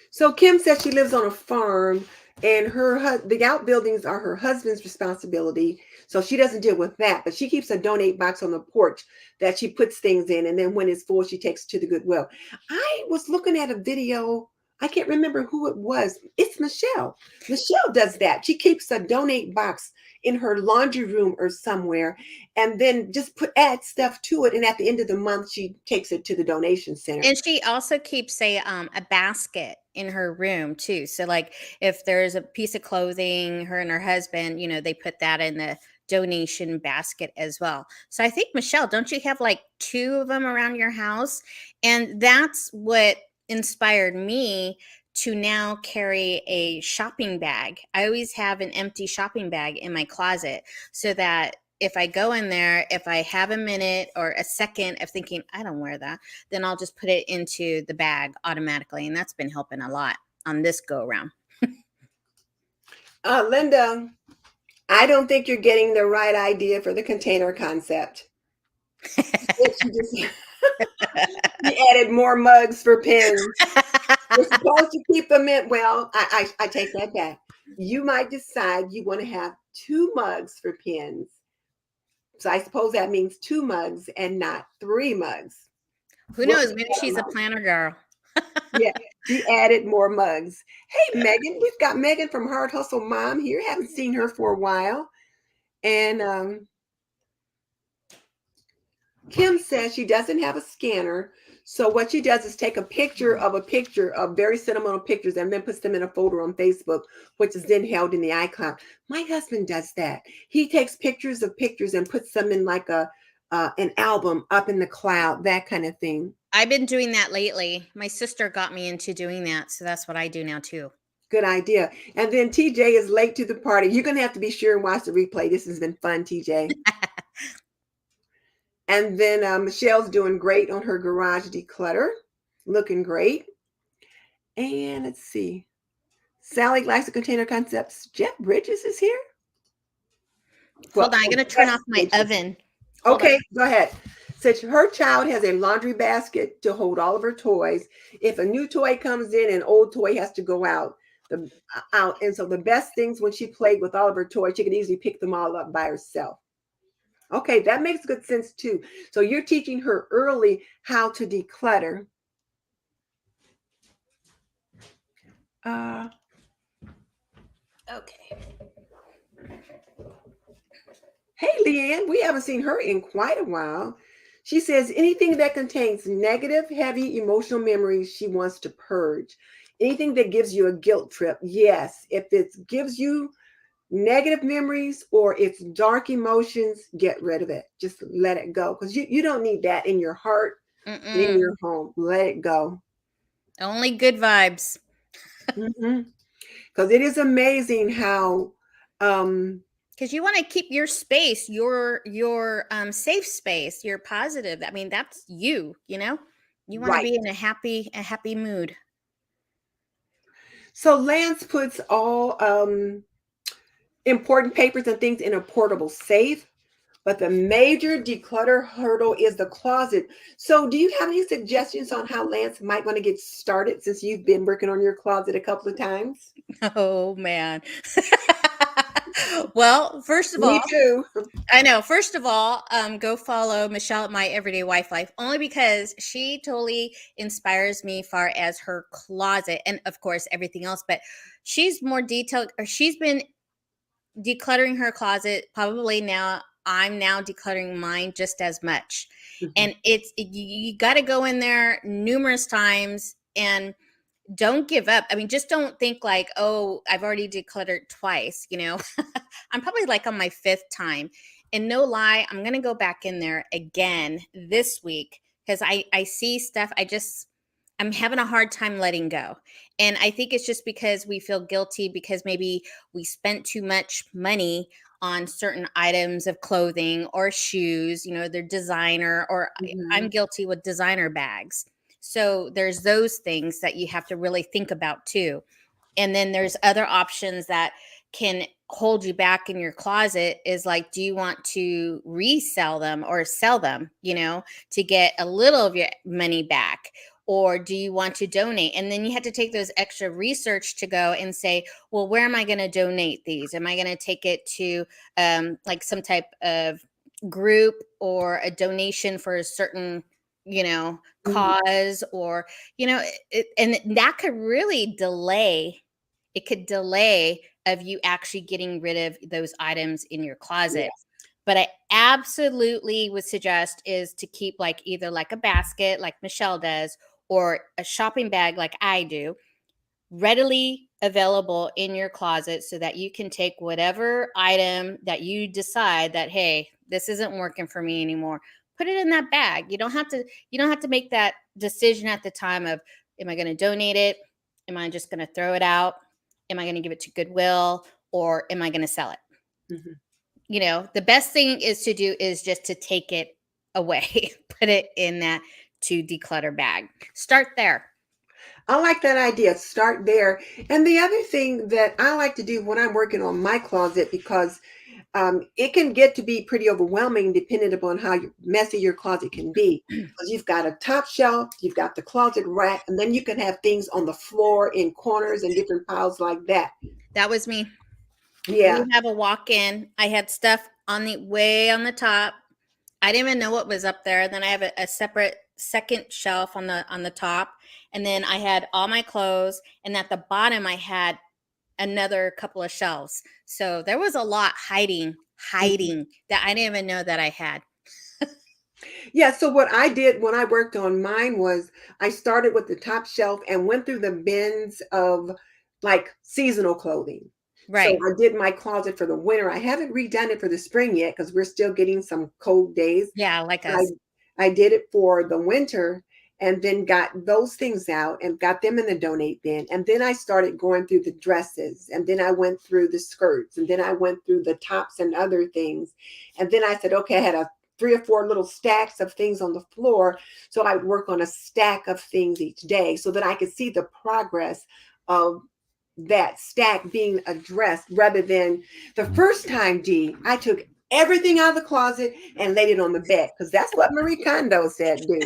So Kim says she lives on a farm and the outbuildings are her husband's responsibility. So she doesn't deal with that, but she keeps a donate box on the porch that she puts things in. And then when it's full, she takes it to the Goodwill. I was looking at a video. I can't remember who it was. It's Michelle. Michelle does that. She keeps a donate box in her laundry room or somewhere, and then just add stuff to it. And at the end of the month, she takes it to the donation center. And she also keeps a basket in her room too. So like if there's a piece of clothing, her and her husband, they put that in the donation basket as well. So I think, Michelle, don't you have like 2 of them around your house? And that's what inspired me to now carry a shopping bag. I always have an empty shopping bag in my closet, so that if I go in there, if I have a minute or a second of thinking, I don't wear that, then I'll just put it into the bag automatically. And that's been helping a lot on this go around. Linda, I don't think you're getting the right idea for the container concept. You added more mugs for pens. You're supposed to keep them in. Well, I take that back. You might decide you want to have 2 mugs for pens. So I suppose that means 2 mugs and not 3 mugs. Who knows? Maybe she's a planner girl. Yeah. She added more mugs. Hey, Megan, we've got Megan from Hard Hustle Mom here. Haven't seen her for a while. And Kim says she doesn't have a scanner. So what she does is take a picture of very sentimental pictures and then puts them in a folder on Facebook, which is then held in the iCloud. My husband does that. He takes pictures of pictures and puts them in like an album up in the cloud, that kind of thing. I've been doing that lately. My sister got me into doing that, so that's what I do now too. Good idea. And then TJ is late to the party. You're going to have to be sure and watch the replay. This has been fun, TJ. And then Michelle's doing great on her garage declutter. Looking great. And let's see. Sally likes the container concepts. Jeff Bridges is here. Hold on, I'm going to turn off my oven. Okay, go ahead. Says her child has a laundry basket to hold all of her toys. If a new toy comes in, an old toy has to go out. And so the best things when she played with all of her toys, she could easily pick them all up by herself. Okay, that makes good sense too. So you're teaching her early how to declutter. Okay. Hey, Leanne, we haven't seen her in quite a while. She says anything that contains negative, heavy emotional memories she wants to purge. Anything that gives you a guilt trip. Yes, if it gives you negative memories or it's dark emotions, get rid of it. Just let it go because you don't need that in your heart, in your home. Let it go. Only good vibes. Because it is amazing how because you want to keep your space, your safe space, your positive. I mean, that's you know. You want to be in a happy mood. So Lance puts all important papers and things in a portable safe, but the major declutter hurdle is the closet. So do you have any suggestions on how Lance might want to get started since you've been working on your closet a couple of times? Oh, man. Well, first of all, me too. I know. First of all, go follow Michelle at My Everyday Wife Life, only because she totally inspires me far as her closet and of course everything else. But she's more detailed, or she's been decluttering her closet probably now. I'm now decluttering mine just as much. And you got to go in there numerous times and don't give up. I mean, just don't think like, oh, I've already decluttered twice, you know. I'm probably like on my 5th time. And no lie, I'm going to go back in there again this week because I see stuff I'm having a hard time letting go. And I think it's just because we feel guilty because maybe we spent too much money on certain items of clothing or shoes, you know, they're designer, or I'm guilty with designer bags. So there's those things that you have to really think about too. And then there's other options that can hold you back in your closet is like, do you want to resell them or sell them, you know, to get a little of your money back? Or do you want to donate? And then you have to take those extra research to go and say, well, where am I going to donate these? Am I going to take it to like some type of group or a donation for a certain, you know, cause, or, you know, and that could really delay. It could delay of you actually getting rid of those items in your closet. Yes. But I absolutely would suggest is to keep like either like a basket like Michelle does or a shopping bag like I do, readily available in your closet so that you can take whatever item that you decide that, hey, this isn't working for me anymore. Put it in that bag. You don't have to make that decision at the time of, am I going to donate it? Am I just going to throw it out? Am I going to give it to Goodwill, or am I going to sell it? You know, the best thing is to do is just to take it away, put it in that to declutter bag. Start there. I like that idea. Start there. And the other thing that I like to do when I'm working on my closet, because it can get to be pretty overwhelming depending upon how messy your closet can be. Because you've got a top shelf, you've got the closet rack, and then you can have things on the floor in corners and different piles like that. That was me. Yeah. We have a walk-in. I had stuff way on the top. I didn't even know what was up there. Then I have a separate second shelf on the top, and then I had all my clothes, and at the bottom I had another couple of shelves. So there was a lot hiding that I didn't even know that I had. Yeah, so what I did when I worked on mine was I started with the top shelf and went through the bins of like seasonal clothing. So Right. I did my closet for the winter. I haven't redone it for the spring yet because we're still getting some cold days. Yeah, like I us. I did it for the winter and then got those things out and got them in the donate bin. And then I started going through the dresses and then I went through the skirts and then I went through the tops and other things. And then I said, okay, I had a 3 or 4 little stacks of things on the floor. So I would work on a stack of things each day so that I could see the progress of that stack being addressed rather than the first time, Dee, I took everything out of the closet and laid it on the bed because that's what Marie Kondo said, do.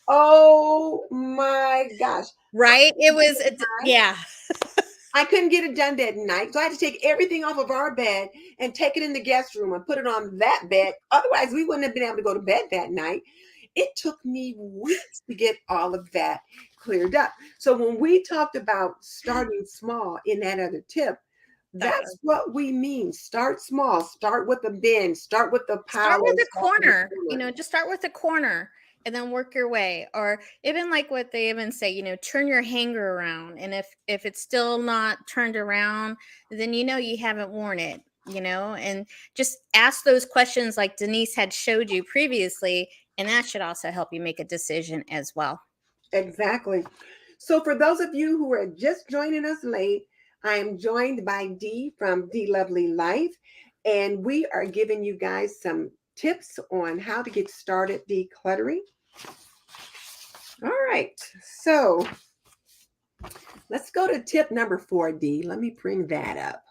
Oh my gosh. Right? It was I yeah. I couldn't get it done that night. So I had to take everything off of our bed and take it in the guest room and put it on that bed. Otherwise, we wouldn't have been able to go to bed that night. It took me weeks to get all of that cleared up. So when we talked about starting small in that other tip, Uh, that's what we mean. Start small. Start with the bin. Start with the Start pile with of a stuff in the corner, corner. just start with a corner and then work your way. Or even like what they even say, turn your hanger around. And if it's still not turned around, then you haven't worn it, and just ask those questions like Denise had showed you previously, and that should also help you make a decision as well. Exactly. So for those of you who are just joining us late, I am joined by Dee from DeeLovelyLIfe, and we are giving you guys some tips on how to get started decluttering. All right. So let's go to tip number 4, Dee. Let me bring that up.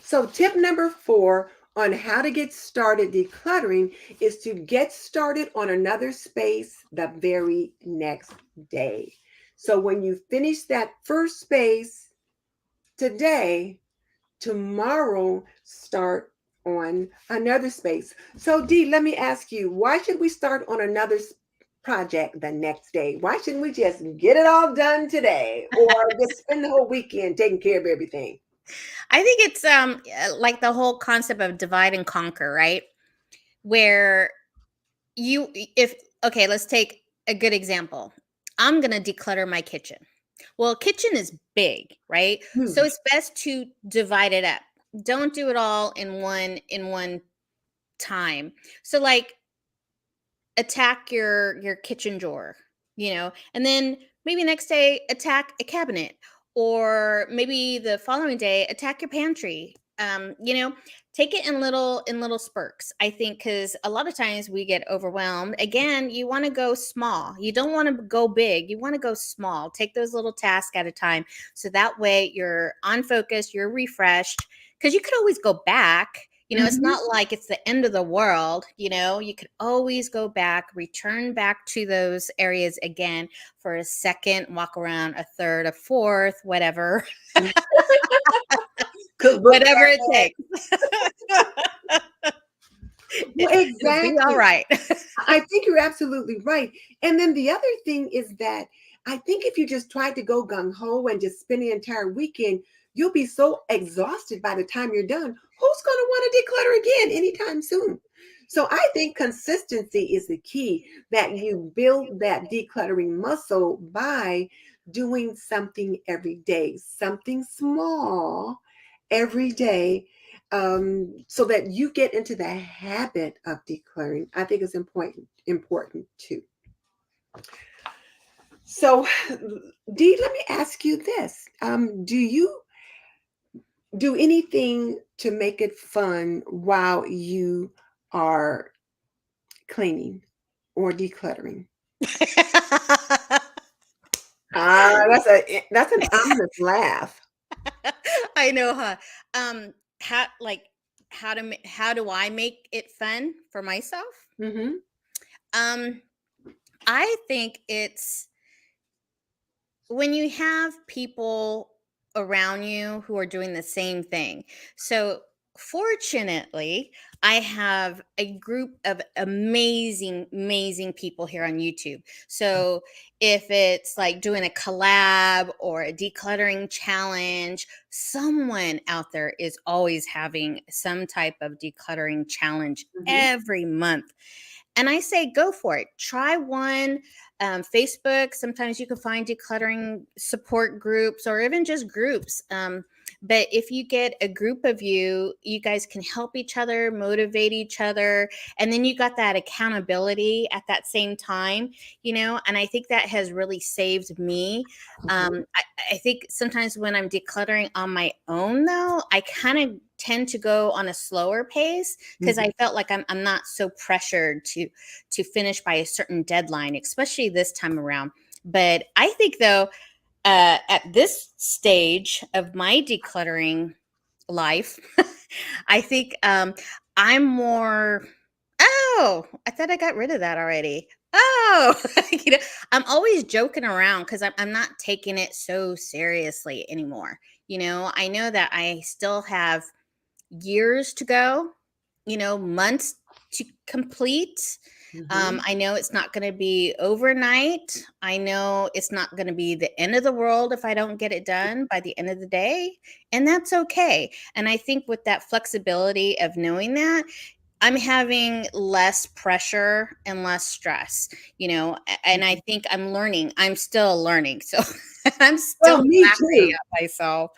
So, tip number 4 on how to get started decluttering is to get started on another space the very next day. So, when you finish that first space today, tomorrow start on another space. So, Dee, let me ask you, why should we start on another project the next day? Why shouldn't we just get it all done today or just spend the whole weekend taking care of everything? I think it's like the whole concept of divide and conquer, right? Where you if okay, let's take a good example. I'm going to declutter my kitchen. Well, kitchen is big, right? So Huge. it's best to divide it up. Don't do it all in one time. So like attack your kitchen drawer, and then maybe next day attack a cabinet, or maybe the following day attack your pantry. Take it in little spurts, I think, because a lot of times we get overwhelmed. Again, you want to go small, you don't want to go big, you want to go small. Take those little tasks at a time, so that way you're on focus, you're refreshed, because you could always go back. It's Mhm. not like it's the end of the world. You could always go back, return back to those areas again for a second, walk around, a third, a fourth, whatever, Cookbook whatever it bag. takes. Well, It'll be all exactly. right. I think you're absolutely right. And then the other thing is that I think if you just tried to go gung ho and just spend the entire weekend, you'll be so exhausted by the time you're done. Who's going to want to declutter again anytime soon? So I think consistency is the key, that you build that decluttering muscle by doing something every day, something small every day, so that you get into the habit of decluttering. I think it's important too. So, Dee, let me ask you this: do you do anything to make it fun while you are cleaning or decluttering? That's an ominous laugh. I know, huh? How like how do I make it fun for myself? Hmm. Um, I think it's when you have people around you who are doing the same thing. So, fortunately, I have a group of amazing people here on YouTube. So if it's like doing a collab or a decluttering challenge, someone out there is always having some type of decluttering challenge Mhm. every month. And I say, go for it. Try one. Facebook, sometimes you can find decluttering support groups or even just groups. But if you get a group of you, you guys can help each other, motivate each other. And then you got that accountability at that same time, and I think that has really saved me. Mhm. I think sometimes when I'm decluttering on my own, though, I kind of tend to go on a slower pace because I Mhm. felt like I'm not so pressured to finish by a certain deadline, especially this time around. But I think though, at this stage of my decluttering life, I think I'm more. Oh, I thought I got rid of that already. Oh, I'm always joking around because I'm not taking it so seriously anymore. I know that I still have years to go, months to complete. Mhm. I know it's not going to be overnight. I know it's not going to be the end of the world if I don't get it done by the end of the day. And that's okay. And I think with that flexibility of knowing that, I'm having less pressure and less stress, and I Mhm. think I'm learning. I'm still learning. So I'm Well, still me laughing too. at myself.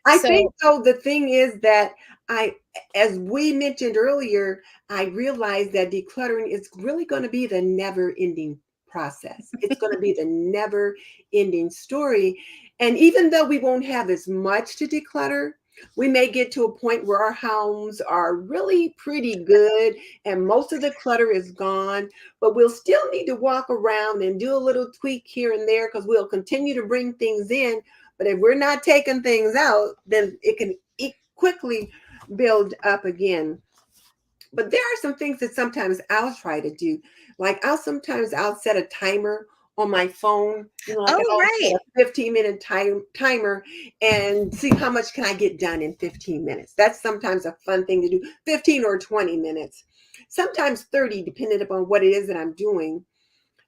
I think So, so. The thing is that I, as we mentioned earlier, I realized that decluttering is really going to be the never ending process. It's going to be the never ending story. And even though we won't have as much to declutter, we may get to a point where our homes are really pretty good and most of the clutter is gone, but we'll still need to walk around and do a little tweak here and there because we'll continue to bring things in, but if we're not taking things out, then it can quickly build up again. But there are some things that sometimes I'll try to do. Like I'll set a timer on my phone, like oh, I'll set right. a 15-minute timer and see how much can I get done in 15 minutes. That's sometimes a fun thing to do, 15 or 20 minutes. Sometimes 30, depending upon what it is that I'm doing.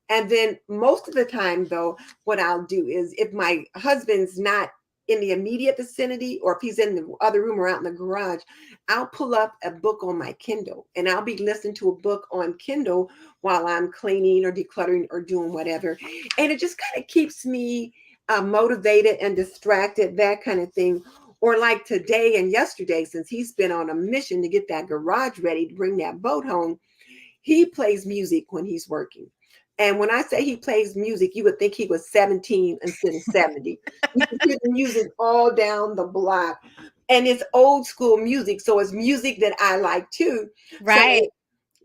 And then most of the time, though, what I'll do is if my husband's not in the immediate vicinity or if he's in the other room or out in the garage, I'll pull up a book on my Kindle and I'll be listening to a book on Kindle while I'm cleaning or decluttering or doing whatever. And it just kind of keeps me motivated and distracted, that kind of thing. Or like today and yesterday, since he's been on a mission to get that garage ready to bring that boat home, he plays music when he's working. And when I say he plays music, you would think he was 17 instead of 70. You can hear the music all down the block. And it's old school music. So it's music that I like too. Right.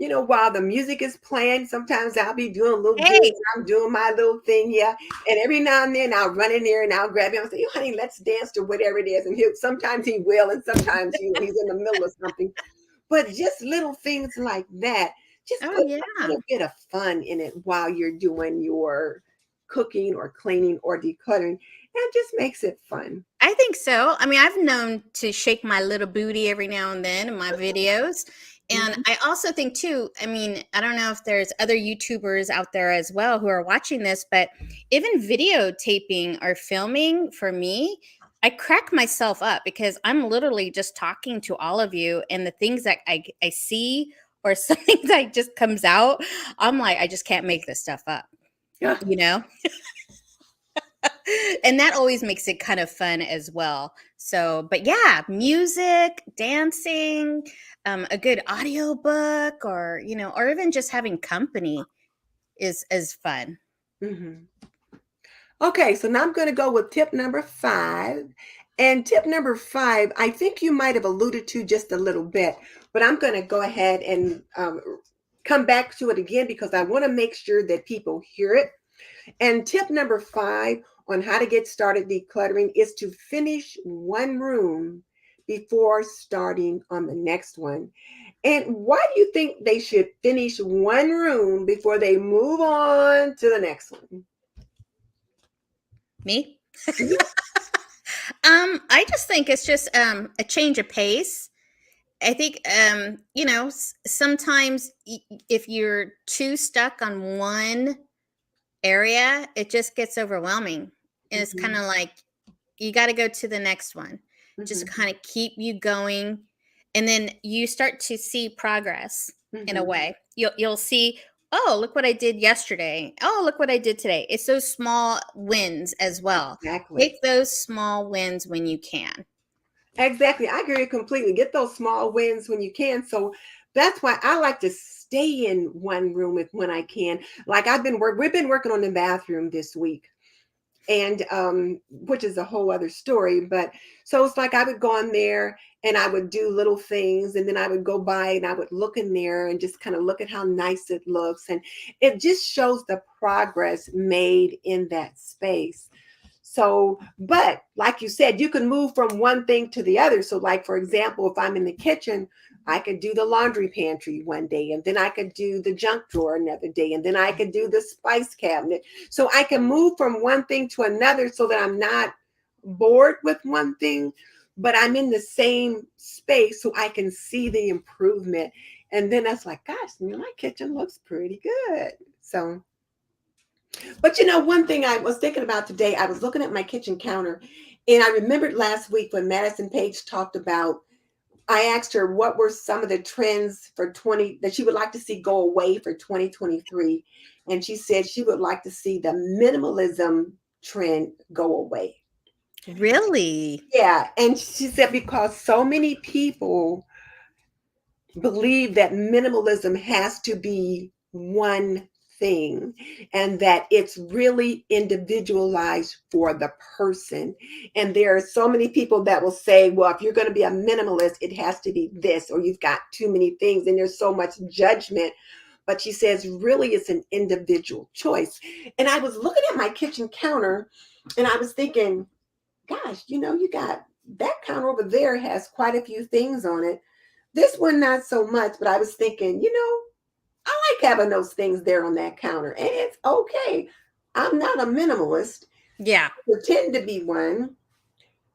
So, while the music is playing, sometimes I'll be doing a little Hey. dance. I'm doing my little thing here. And every now and then I'll run in there and I'll grab him and say, honey, let's dance to whatever it is. And sometimes he will, and sometimes he's in the middle of something. But just little things like that, just Oh, put yeah. a little bit of fun in it while you're doing your cooking or cleaning or decluttering. And it just makes it fun. I think so. I mean, I've known to shake my little booty every now and then in my videos. And Mhm. I also think, too, I mean, I don't know if there's other YouTubers out there as well who are watching this, but even videotaping or filming for me, I crack myself up because I'm literally just talking to all of you, and the things that I see or something that just comes out, I'm like, I just can't make this stuff up, Yeah. you know? And that always makes it kind of fun as well. So, but yeah, music, dancing, a good audiobook, or even just having company is fun. Mhm. Okay, so now I'm going to go with tip number 5. And tip number 5, I think you might have alluded to just a little bit, but I'm going to go ahead and come back to it again because I want to make sure that people hear it. And tip number 5 on how to get started decluttering is to finish one room before starting on the next one. And why do you think they should finish one room before they move on to the next one? Me? Mhm. I just think it's just a change of pace. I think, sometimes if you're too stuck on one area, it just gets overwhelming. And it's kind Mhm, of like you got to go to the next one, just mhm, kind of keep you going. And then you start to see progress in a mhm. way. You'll see, oh, look what I did yesterday. Oh, look what I did today. It's those small wins as well. Exactly. Take those small wins when you can. Exactly. I agree completely. Get those small wins when you can. So that's why I like to stay in one room when I can. Like we've been working on the bathroom this week, and which is a whole other story. But so it's like I would go in there and I would do little things, and then I would go by and I would look in there and just kind of look at how nice it looks, and it just shows the progress made in that space. So, but like you said, you can move from one thing to the other. So, like for example, if I'm in the kitchen, I could do the laundry pantry one day, and then I could do the junk drawer another day, and then I could do the spice cabinet. So I can move from one thing to another so that I'm not bored with one thing, but I'm in the same space so I can see the improvement. And then that's like, gosh, my kitchen looks pretty good. So, but one thing I was thinking about today, I was looking at my kitchen counter, and I remembered last week when Madison Page talked about, I asked her what were some of the trends for 20 that she would like to see go away for 2023. And she said she would like to see the minimalism trend go away. Really? Yeah. And she said because so many people believe that minimalism has to be one thing and that it's really individualized for the person. And there are so many people that will say, well, if you're going to be a minimalist, it has to be this, or you've got too many things and there's so much judgment. But she says, really, it's an individual choice. And I was looking at my kitchen counter and I was thinking, gosh, you got that counter over there has quite a few things on it. This one, not so much, but I was thinking, I like having those things there on that counter, and it's okay. I'm not a minimalist. Yeah. Pretend to be one.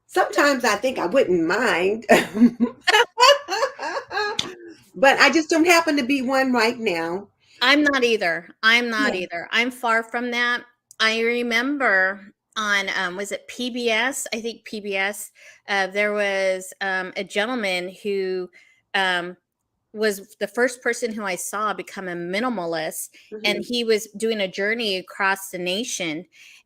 Sometimes I think I wouldn't mind, but I just don't happen to be one right now. I'm not either. I'm not Yeah. either. I'm far from that. I remember on was it PBS? I think PBS. There was a gentleman who um, was the first person who I saw become a minimalist, and Mhm. he was doing a journey across the nation,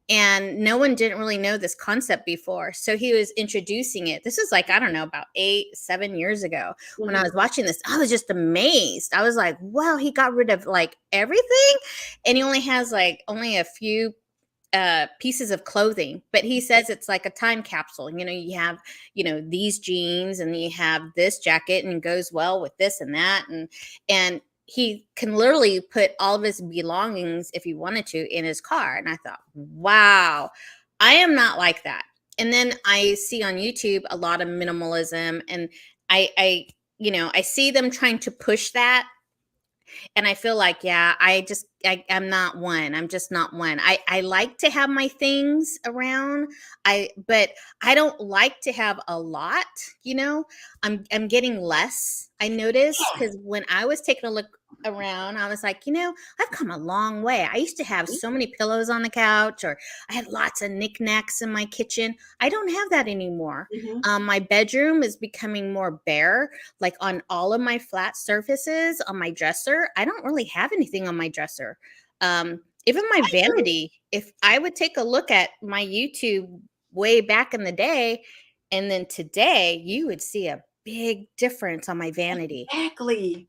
and no one didn't really know this concept before. So he was introducing it. This was like, I don't know, about 8, 7 years ago. When I Mhm. was watching this, I was just amazed. I was like, wow, he got rid of like everything, and he only has like only a few pieces of clothing, but he says it's like a time capsule. You have, these jeans, and you have this jacket, and it goes well with this and that, and he can literally put all of his belongings, if he wanted to, in his car. And I thought, wow, I am not like that. And then I see on YouTube a lot of minimalism, and I see them trying to push that, and I feel like, yeah, I'm not one. I'm just not one. I like to have my things around. But I don't like to have a lot, you know. I'm getting less, I noticed, because when I was taking a look around, I was like, I've come a long way. I used to have so many pillows on the couch, or I had lots of knickknacks in my kitchen. I don't have that anymore. Mhm. My bedroom is becoming more bare, like on all of my flat surfaces on my dresser. I don't really have anything on my dresser. Even my vanity, if I would take a look at my YouTube way back in the day and then today, you would see a big difference on my vanity. Exactly.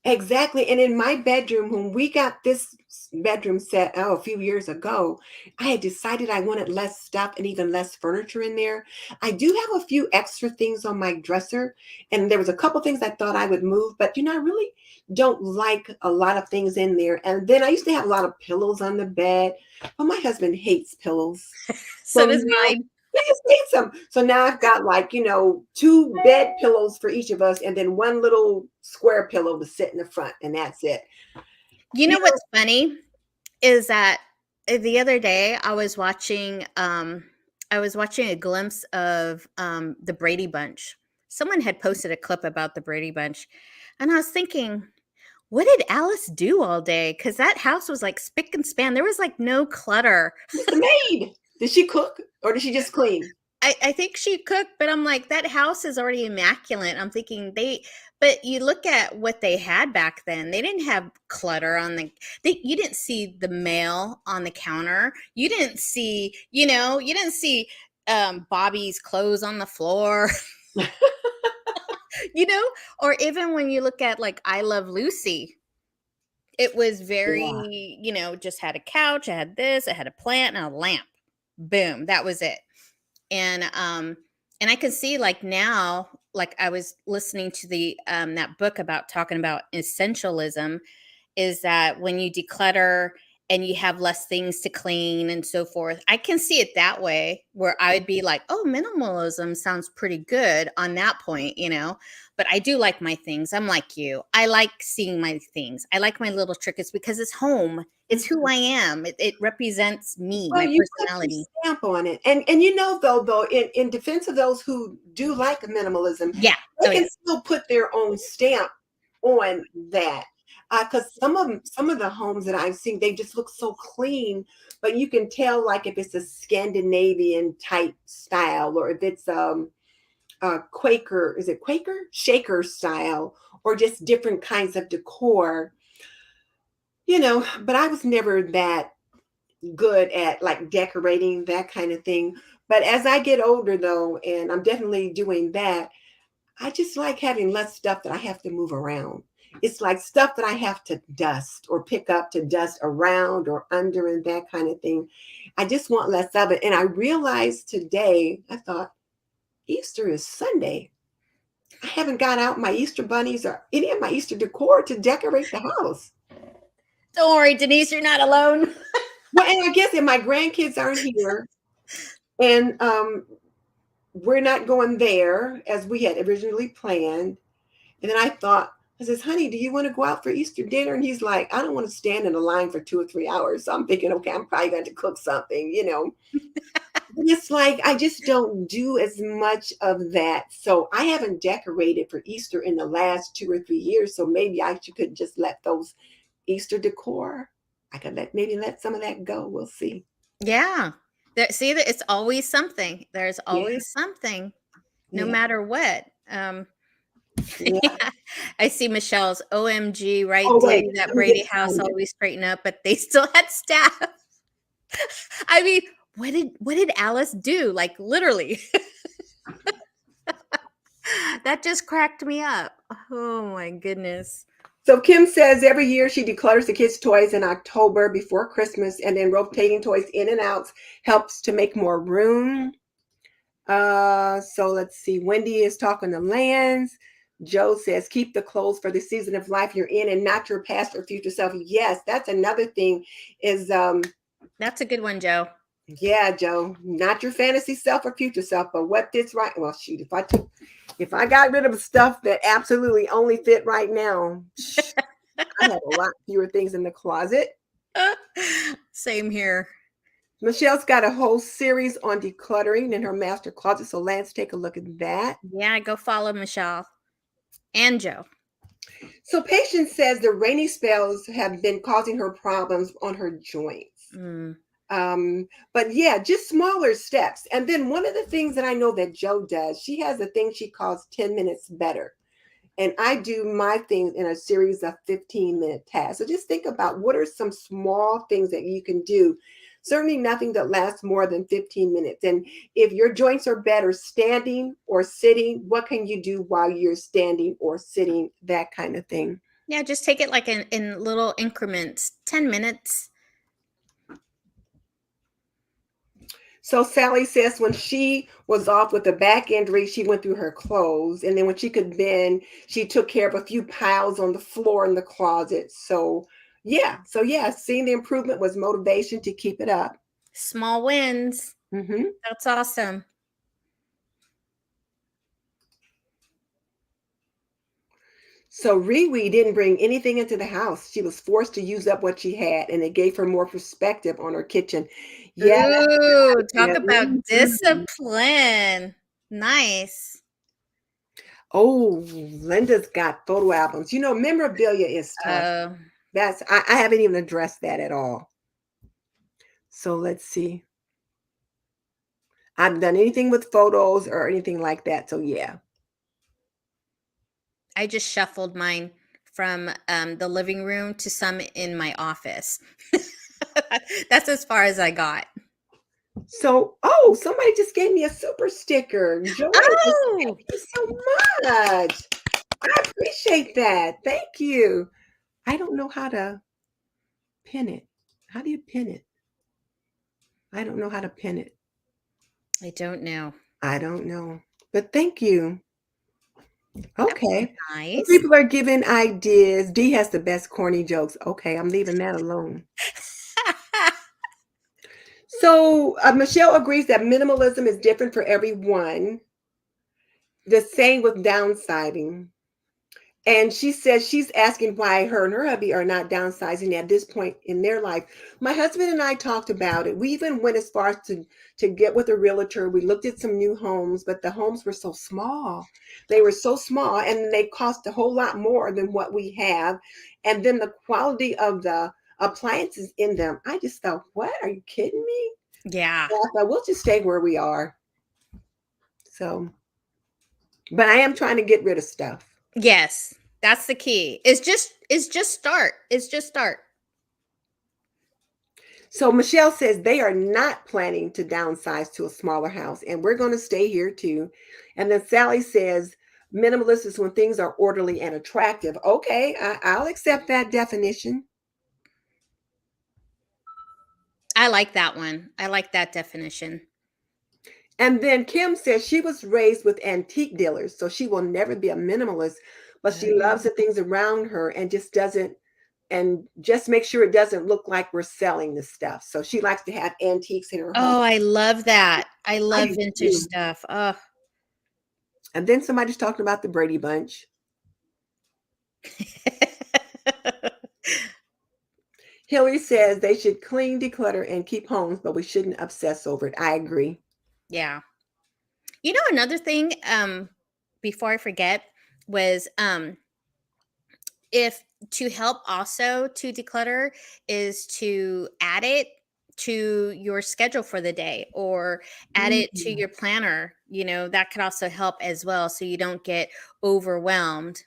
Exactly. And in my bedroom, when we got this bedroom set, a few years ago, I had decided I wanted less stuff and even less furniture in there. I do have a few extra things on my dresser, and there was a couple things I thought I would move, but I really don't like a lot of things in there. And then I used to have a lot of pillows on the bed, but my husband hates pillows. So So does now mine. he just needs some. So now I've got like, two bed pillows for each of us and then one little square pillow to sit in the front, and that's it. You You know what's funny is that the other day I was watching a glimpse of the Brady Bunch. someone had posted a clip about the Brady Bunch, and I was thinking, what did Alice do all day? Because that house was like spick and span. There was like no clutter. Who's the maid? Did she cook or did she just clean? I think she cooked, but I'm like, that house is already immaculate. I'm thinking but you look at what they had back then. They didn't have clutter on you didn't see the mail on the counter. You didn't see, Bobby's clothes on the floor, or even when you look at like I Love Lucy, it was Yeah. very, just had a couch, it had this, it had a plant and a lamp. Boom, that was it. And I can see like now, like I was listening to that book about talking about essentialism, is that when you declutter and you have less things to clean and so forth, I can see it that way, where I would be like, oh, minimalism sounds pretty good on that point, but I do like my things. I'm like you. I like seeing my things. I like my little trinkets because it's home. It's who I am. It represents me, Well, my you put your personality. stamp on it. And though, in defense of those who do like minimalism, Yeah. they Oh, can yeah. still put their own stamp on that. Because some of the homes that I've seen, they just look so clean, but you can tell like if it's a Scandinavian type style or if it's Quaker, is it Quaker? Shaker style, or just different kinds of decor, but I was never that good at like decorating that kind of thing. But as I get older though, and I'm definitely doing that, I just like having less stuff that I have to move around. It's like stuff that I have to dust or pick up to dust around or under and that kind of thing. I just want less of it. And I realized today, I thought, Easter is Sunday. I haven't got out my Easter bunnies or any of my Easter decor to decorate the house. Don't worry, Denise, you're not alone. Well, and I guess if my grandkids aren't here and we're not going there as we had originally planned. And then I says, honey, do you want to go out for Easter dinner? And he's like, I don't want to stand in a line for 2 or 3 hours. So I'm thinking, okay, I'm probably going to cook something. And it's like, I just don't do as much of that. So I haven't decorated for Easter in the last 2 or 3 years. So maybe could just let those Easter decor, I could let some of that go. We'll see. Yeah. See that it's always something. There's Yeah. always something, no Yeah. matter what. Yeah. Yeah. I see Michelle's OMG, right, Oh, wait. Dee? That Let me get Brady house started. always straightened up, but they still had staff. I mean, what did Alice do? Like literally. That just cracked me up. Oh my goodness. So Kim says every year she declutters the kids' toys in October before Christmas, and then rotating toys in and out helps to make more room. So let's see. Wendy is talking to Lance. Joe says, keep the clothes for the season of life you're in and not your past or future self. Yes, that's another thing is That's a good one, Joe. yeah, Joe, not your fantasy self or future self, but what fits right. Well, shoot, if I got rid of stuff that absolutely only fit right now, I have a lot fewer things in the closet. Same here. Michelle's got a whole series on decluttering in her master closet. So Lance, take a look at that. Yeah, go follow Michelle and Joe. So Patience says the rainy spells have been causing her problems on her joints. But yeah, just smaller steps. And then one of the things that I know that Joe does, she has a thing she calls 10 minutes better. And I do my things in a series of 15-minute tasks. So just think about what are some small things that you can do. Certainly nothing that lasts more than 15 minutes. And if your joints are better standing or sitting, what can you do while you're standing or sitting? That kind of thing. Yeah, just take it like in little increments, 10 minutes. So Sally says when she was off with a back injury, she went through her clothes. And then when she could bend, she took care of a few piles on the floor in the closet. So yeah, seeing the improvement was motivation to keep it up. Small wins. That's awesome. So Riwi didn't bring anything into the house. She was forced to use up what she had, and it gave her more perspective on her kitchen. Yeah. Ooh, talk Yeah. about discipline. Nice. Oh, Linda's got photo albums. You know, memorabilia is tough. Uh, I haven't even addressed that at all. So let's see. I haven't done anything with photos or anything like that. So yeah. I just shuffled mine from the living room to some in my office. That's as far as I got. So, oh, somebody just gave me a super sticker. Joanne, thank Oh, you so much. I appreciate that. Thank you. I don't know how to pin it. How do you pin it? I don't know how to pin it. I don't know. I don't know. But thank you. That was Okay. So nice. people are giving ideas. Dee has the best corny jokes. Okay, I'm leaving that alone. So Michelle agrees that minimalism is different for everyone. The same with downsizing. And she says she's asking why her and her hubby are not downsizing at this point in their life. My husband and I talked about it. We even went as far as to get with a realtor. We looked at some new homes, but the homes were so small. They were so small and they cost a whole lot more than what we have. And then the quality of the appliances in them, I just thought, what? Are you kidding me? Yeah. So I thought, we'll just stay where we are. So, but I am trying to get rid of stuff. Yes. That's the key. It's just start. It's just start. So Michelle says they are not planning to downsize to a smaller house, and we're going to stay here too. And then Sally says minimalist is when things are orderly and attractive. Okay, I'll accept that definition. I like that one. I like that definition. And then Kim says she was raised with antique dealers, so she will never be a minimalist, but she loves the things around her and just make sure it doesn't look like we're selling the stuff. So she likes to have antiques in her home. Oh, I love that. I I love do vintage too. stuff. Oh. And then somebody's talking about the Brady Bunch. Hillary says they should clean, declutter, and keep homes, but we shouldn't obsess over it. I agree. Yeah. You know, another thing, before I forget, was if to help also to declutter is to add it to your schedule for the day or add it to Mhm. your planner. That could also help as well so you don't get overwhelmed.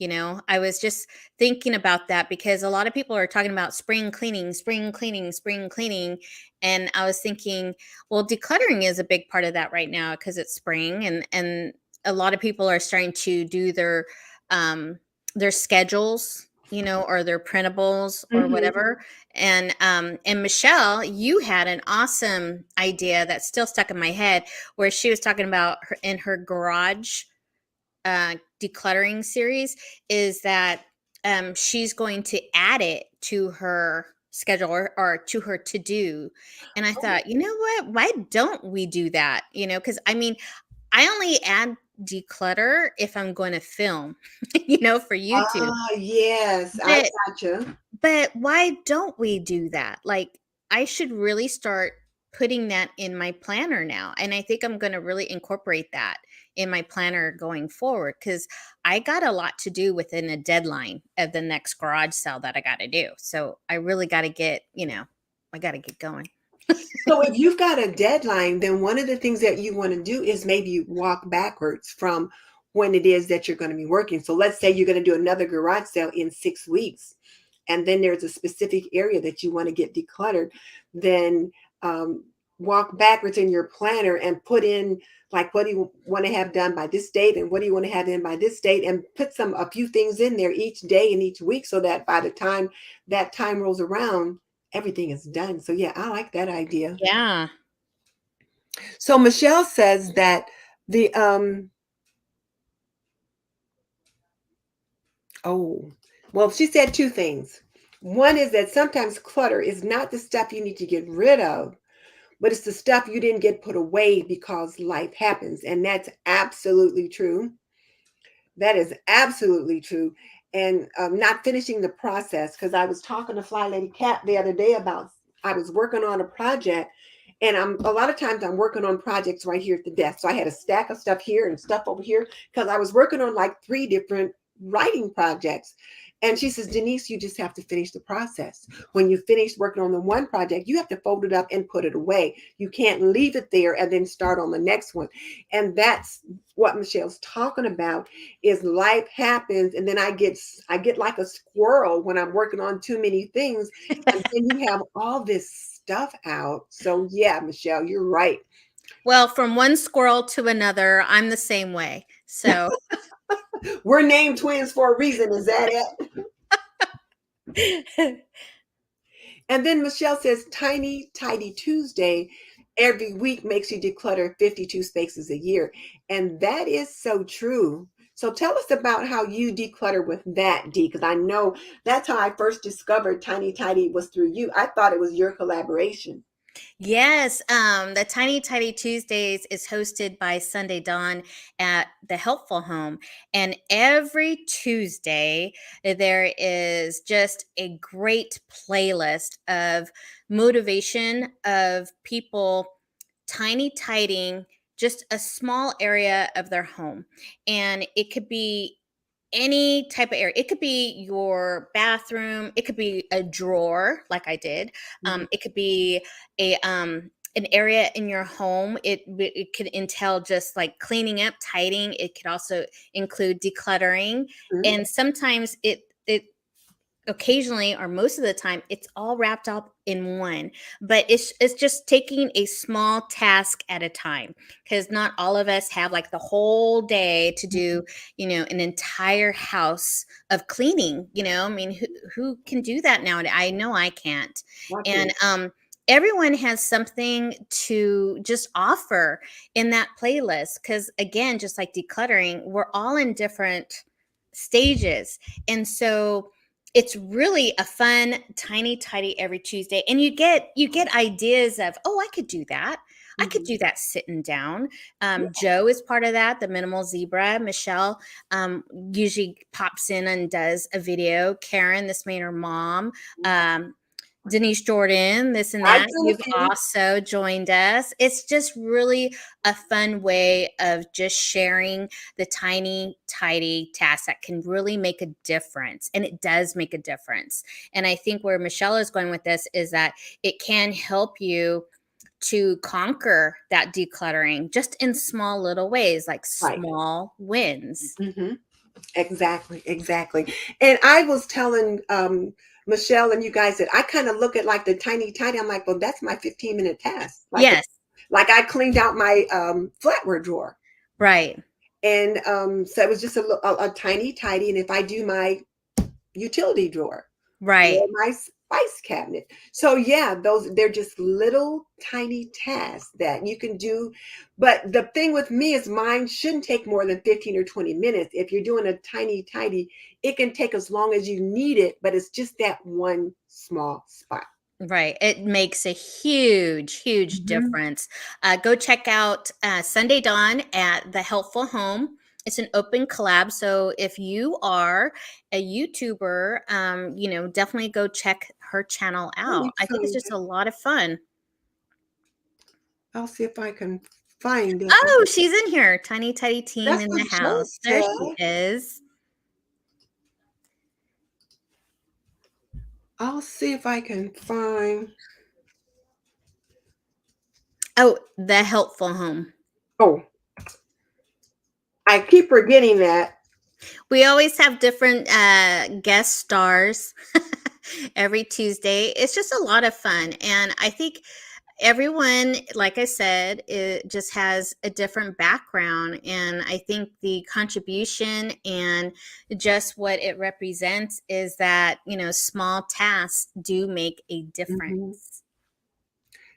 I was just thinking about that because a lot of people are talking about spring cleaning, spring cleaning, spring cleaning. And I was thinking, well, decluttering is a big part of that right now because it's spring and a lot of people are starting to do their schedules, or their printables or Mhm. whatever. And Michelle, you had an awesome idea that's still stuck in my head where she was talking about her in her garage decluttering series is that she's going to add it to her schedule or to her to do. And I thought, you know what? Why don't we do that? Because I mean, I only add declutter if I'm going to film, for YouTube. Ah, yes, I But gotcha. but why don't we do that? Like, I should really start putting that in my planner now. And I think I'm going to really incorporate that in my planner going forward because I got a lot to do within a deadline of the next garage sale that I got to do. So I really got to I got to get going. So if you've got a deadline, then one of the things that you want to do is maybe walk backwards from when it is that you're going to be working. So let's say you're going to do another garage sale in 6 weeks, and then there's a specific area that you want to get decluttered. Then um, walk backwards in your planner and put in like what do you want to have done by this date and what do you want to have in by this date and put a few things in there each day and each week so that by the time that time rolls around everything is done. So yeah, I like that idea. Yeah. So Michelle says that the oh well, she said two things. One is that sometimes clutter is not the stuff you need to get rid of, but it's the stuff you didn't get put away because life happens. And that's absolutely true. That is absolutely true. And not finishing the process, because I was talking to Fly Lady Cat the other day about I was working on a project And a lot of times I'm working on projects right here at the desk. So I had a stack of stuff here and stuff over here because I was working on like 3 different writing projects. And she says, Denise, you just have to finish the process. When you finish working on the one project, you have to fold it up and put it away. You can't leave it there and then start on the next one. And that's what Michelle's talking about, is life happens. And then I get like a squirrel when I'm working on too many things. And then you have all this stuff out. So yeah, Michelle, you're right. Well, from one squirrel to another, I'm the same way. So We're named twins for a reason. Is that it? And then Michelle says, Tiny Tidy Tuesday every week makes you declutter 52 spaces a year. And that is so true. So tell us about how you declutter with that, Dee, because I know that's how I first discovered Tiny Tidy was through you. I thought it was your collaboration. Yes, the Tiny Tidy Tuesdays is hosted by Sunday Dawn at the Helpful Home. And every Tuesday, there is just a great playlist of motivation of people tiny tidying just a small area of their home. And it could be any type of area. It could be your bathroom. It could be a drawer, like I did. Mhm. It could be a an area in your home. It could entail just like cleaning up, tidying. It could also include decluttering, Mhm. and sometimes it occasionally or most of the time it's all wrapped up in one, but it's just taking a small task at a time, because not all of us have like the whole day to do, an entire house of cleaning. I mean, who can do that now? I know I can't. I And can. everyone has something to just offer in that playlist, because again, just like decluttering, we're all in different stages. And so it's really a fun tiny tidy every Tuesday, and you get ideas of, oh, I could do that. I could Mhm. do that sitting down. Yeah. Joe is part of that, the minimal zebra. Michelle usually pops in and does a video. Karen, this made her mom. um, Denise Jordan, this and I've that. done a You've few. also joined us. It's just really a fun way of just sharing the tiny, tidy tasks that can really make a difference. And it does make a difference. And I think where Michelle is going with this is that it can help you to conquer that decluttering just in small little ways, like Right. small wins. Mhm. Exactly, exactly. And I was telling Michelle and you guys that I kind of look at like the tiny tiny. I'm like, well, that's my 15-minute task. Yes, Like I cleaned out my flatware drawer, right, and so it was just a tiny tidy. And if I do my utility drawer right. or my spice cabinet. So yeah, they're just little tiny tasks that you can do. But the thing with me is mine shouldn't take more than 15 or 20 minutes. If you're doing a tiny tidy, it can take as long as you need it, but it's just that one small spot. Right. It makes a huge, huge Mhm. difference. Go check out Sunday Dawn at the Helpful Home. It's an open collab. So if you are a YouTuber, definitely go check her channel Let me out. I think it's find just it. a lot of fun. I'll see if I can find it. Oh, she's in here. Tiny, tiny team That's in what the Joe house. There she said. is. I'll see if I can find. Oh, the Helpful Home. Oh, I keep forgetting that. We always have different guest stars every Tuesday. It's just a lot of fun. And I think everyone, like I said, it just has a different background. And I think the contribution and just what it represents is that, small tasks do make a Mhm. difference.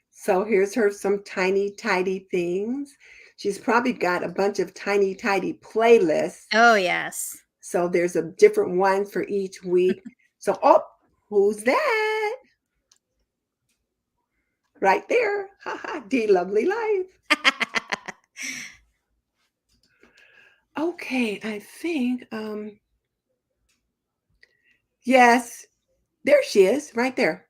So here's her some tiny, tidy things. She's probably got a bunch of tiny, tidy playlists. Oh, yes. So there's a different one for each week. So, oh, who's that? Right there. Haha, D Lovely Life. Okay, I think yes, there she is, right there.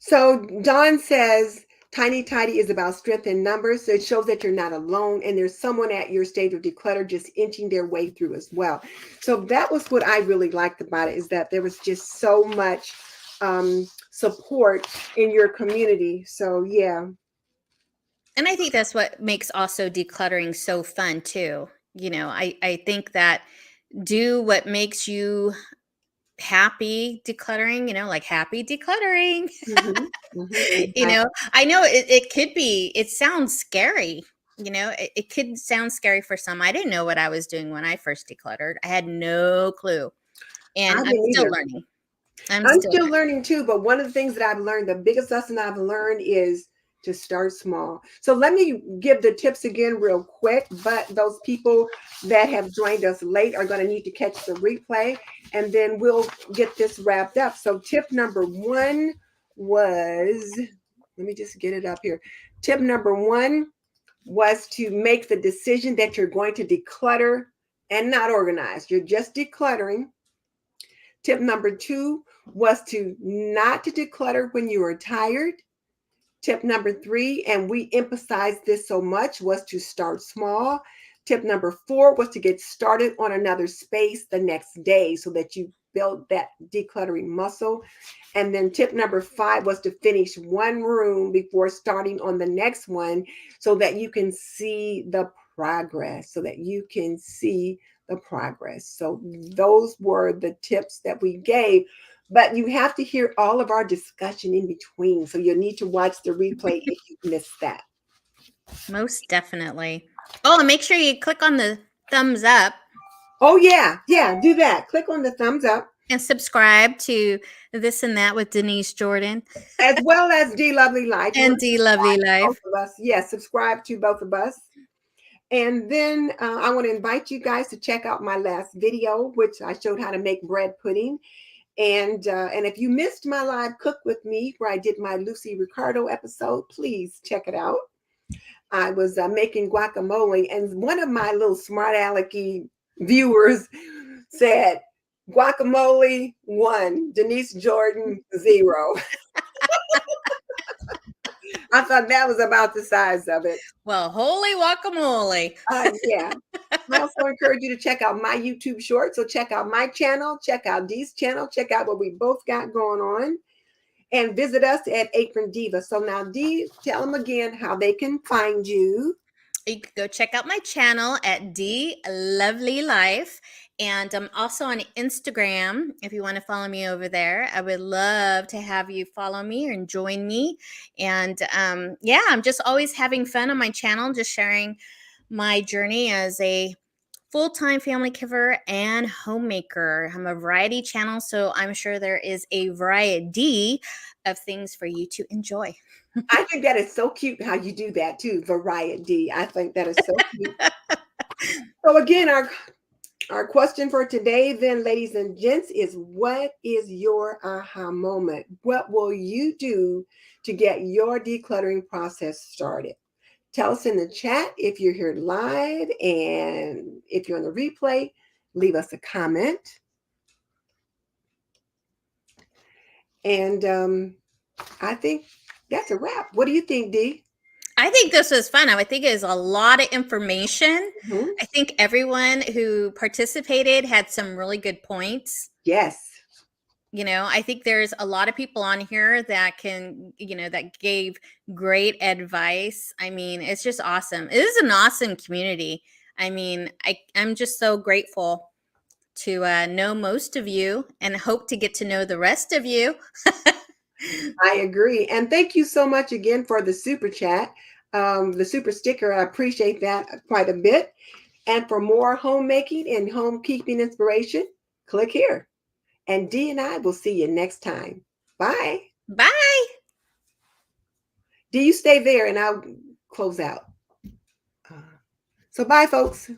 So Dawn says, Tiny Tidy is about strength in numbers. So it shows that you're not alone and there's someone at your stage of declutter just inching their way through as well. So that was what I really liked about it, is that there was just so much support in your community. So yeah. And I think that's what makes also decluttering so fun too. I think that do what makes you happy decluttering, like happy decluttering. Mhm, mhm, exactly. I know it could be, it sounds scary. It could sound scary for some. I didn't know what I was doing when I first decluttered. I had no clue. And I I'm didn't still either. learning. I'm I'm still still learning. learning too, but one of the things that I've learned, the biggest lesson I've learned is to start small. So let me give the tips again real quick, but those people that have joined us late are going to need to catch the replay, and then we'll get this wrapped up. So tip number one was, let me just get it up here. Tip number one was to make the decision that you're going to declutter and not organize. You're just decluttering. Tip number two was to not to declutter when you are tired. Tip number three, and we emphasize this so much, was to start small. Tip number four was to get started on another space the next day so that you build that decluttering muscle. And then tip number five was to finish one room before starting on the next one so that you can see the progress, so that you can see the progress. So those were the tips that we gave, but you have to hear all of our discussion in between. So you'll need to watch the replay if you missed that. Most definitely. Oh, and make sure you click on the thumbs up Oh, yeah. Yeah. Do that. Click on the thumbs up, and subscribe to This and That with Denise Jordan as well as Dee LovelyLIfe. You and want to Dee both LovelyLIfe. of us. Yes. Subscribe to both of us. And then I want to invite you guys to check out my last video, which I showed how to make bread pudding. And if you missed my live cook with me, where I did my Lucy Ricardo episode, please check it out. I was making guacamole, and one of my little smart alecky viewers said, "Guacamole 1, Denise Jordan 0." I thought that was about the size of it. Well, holy guacamole. Yeah. I also encourage you to check out my YouTube short. So check out my channel, check out Dee's channel, check out what we both got going on, and visit us at Apron Diva. So now, Dee, tell them again how they can find you. You can go check out my channel at DeeLovelyLIfe. And I'm also on Instagram if you want to follow me over there. I would love to have you follow me and join me. And yeah, I'm just always having fun on my channel, just sharing my journey as a full-time family caregiver and homemaker. I'm a variety channel, so I'm sure there is a variety of things for you to enjoy. I think that is so cute how you do that too, variety. I think that is so cute. So again, our question for today, then, ladies and gents, is what is your aha moment? What will you do to get your decluttering process started? Tell us in the chat if you're here live, and if you're on the replay, leave us a comment. And I think that's a wrap. What do you think, Dee? I think this was fun. I think it was a lot of information. Mhm. I think everyone who participated had some really good points. Yes. I think there's a lot of people on here that that gave great advice. I mean, it's just awesome. It is an awesome community. I mean, I'm just so grateful to know most of you and hope to get to know the rest of you. I agree. And thank you so much again for the super chat, the super sticker. I appreciate that quite a bit. And for more homemaking and homekeeping inspiration, click here. And Dee and I will see you next time. Bye. Bye. Dee, you stay there and I'll close out. So bye, folks.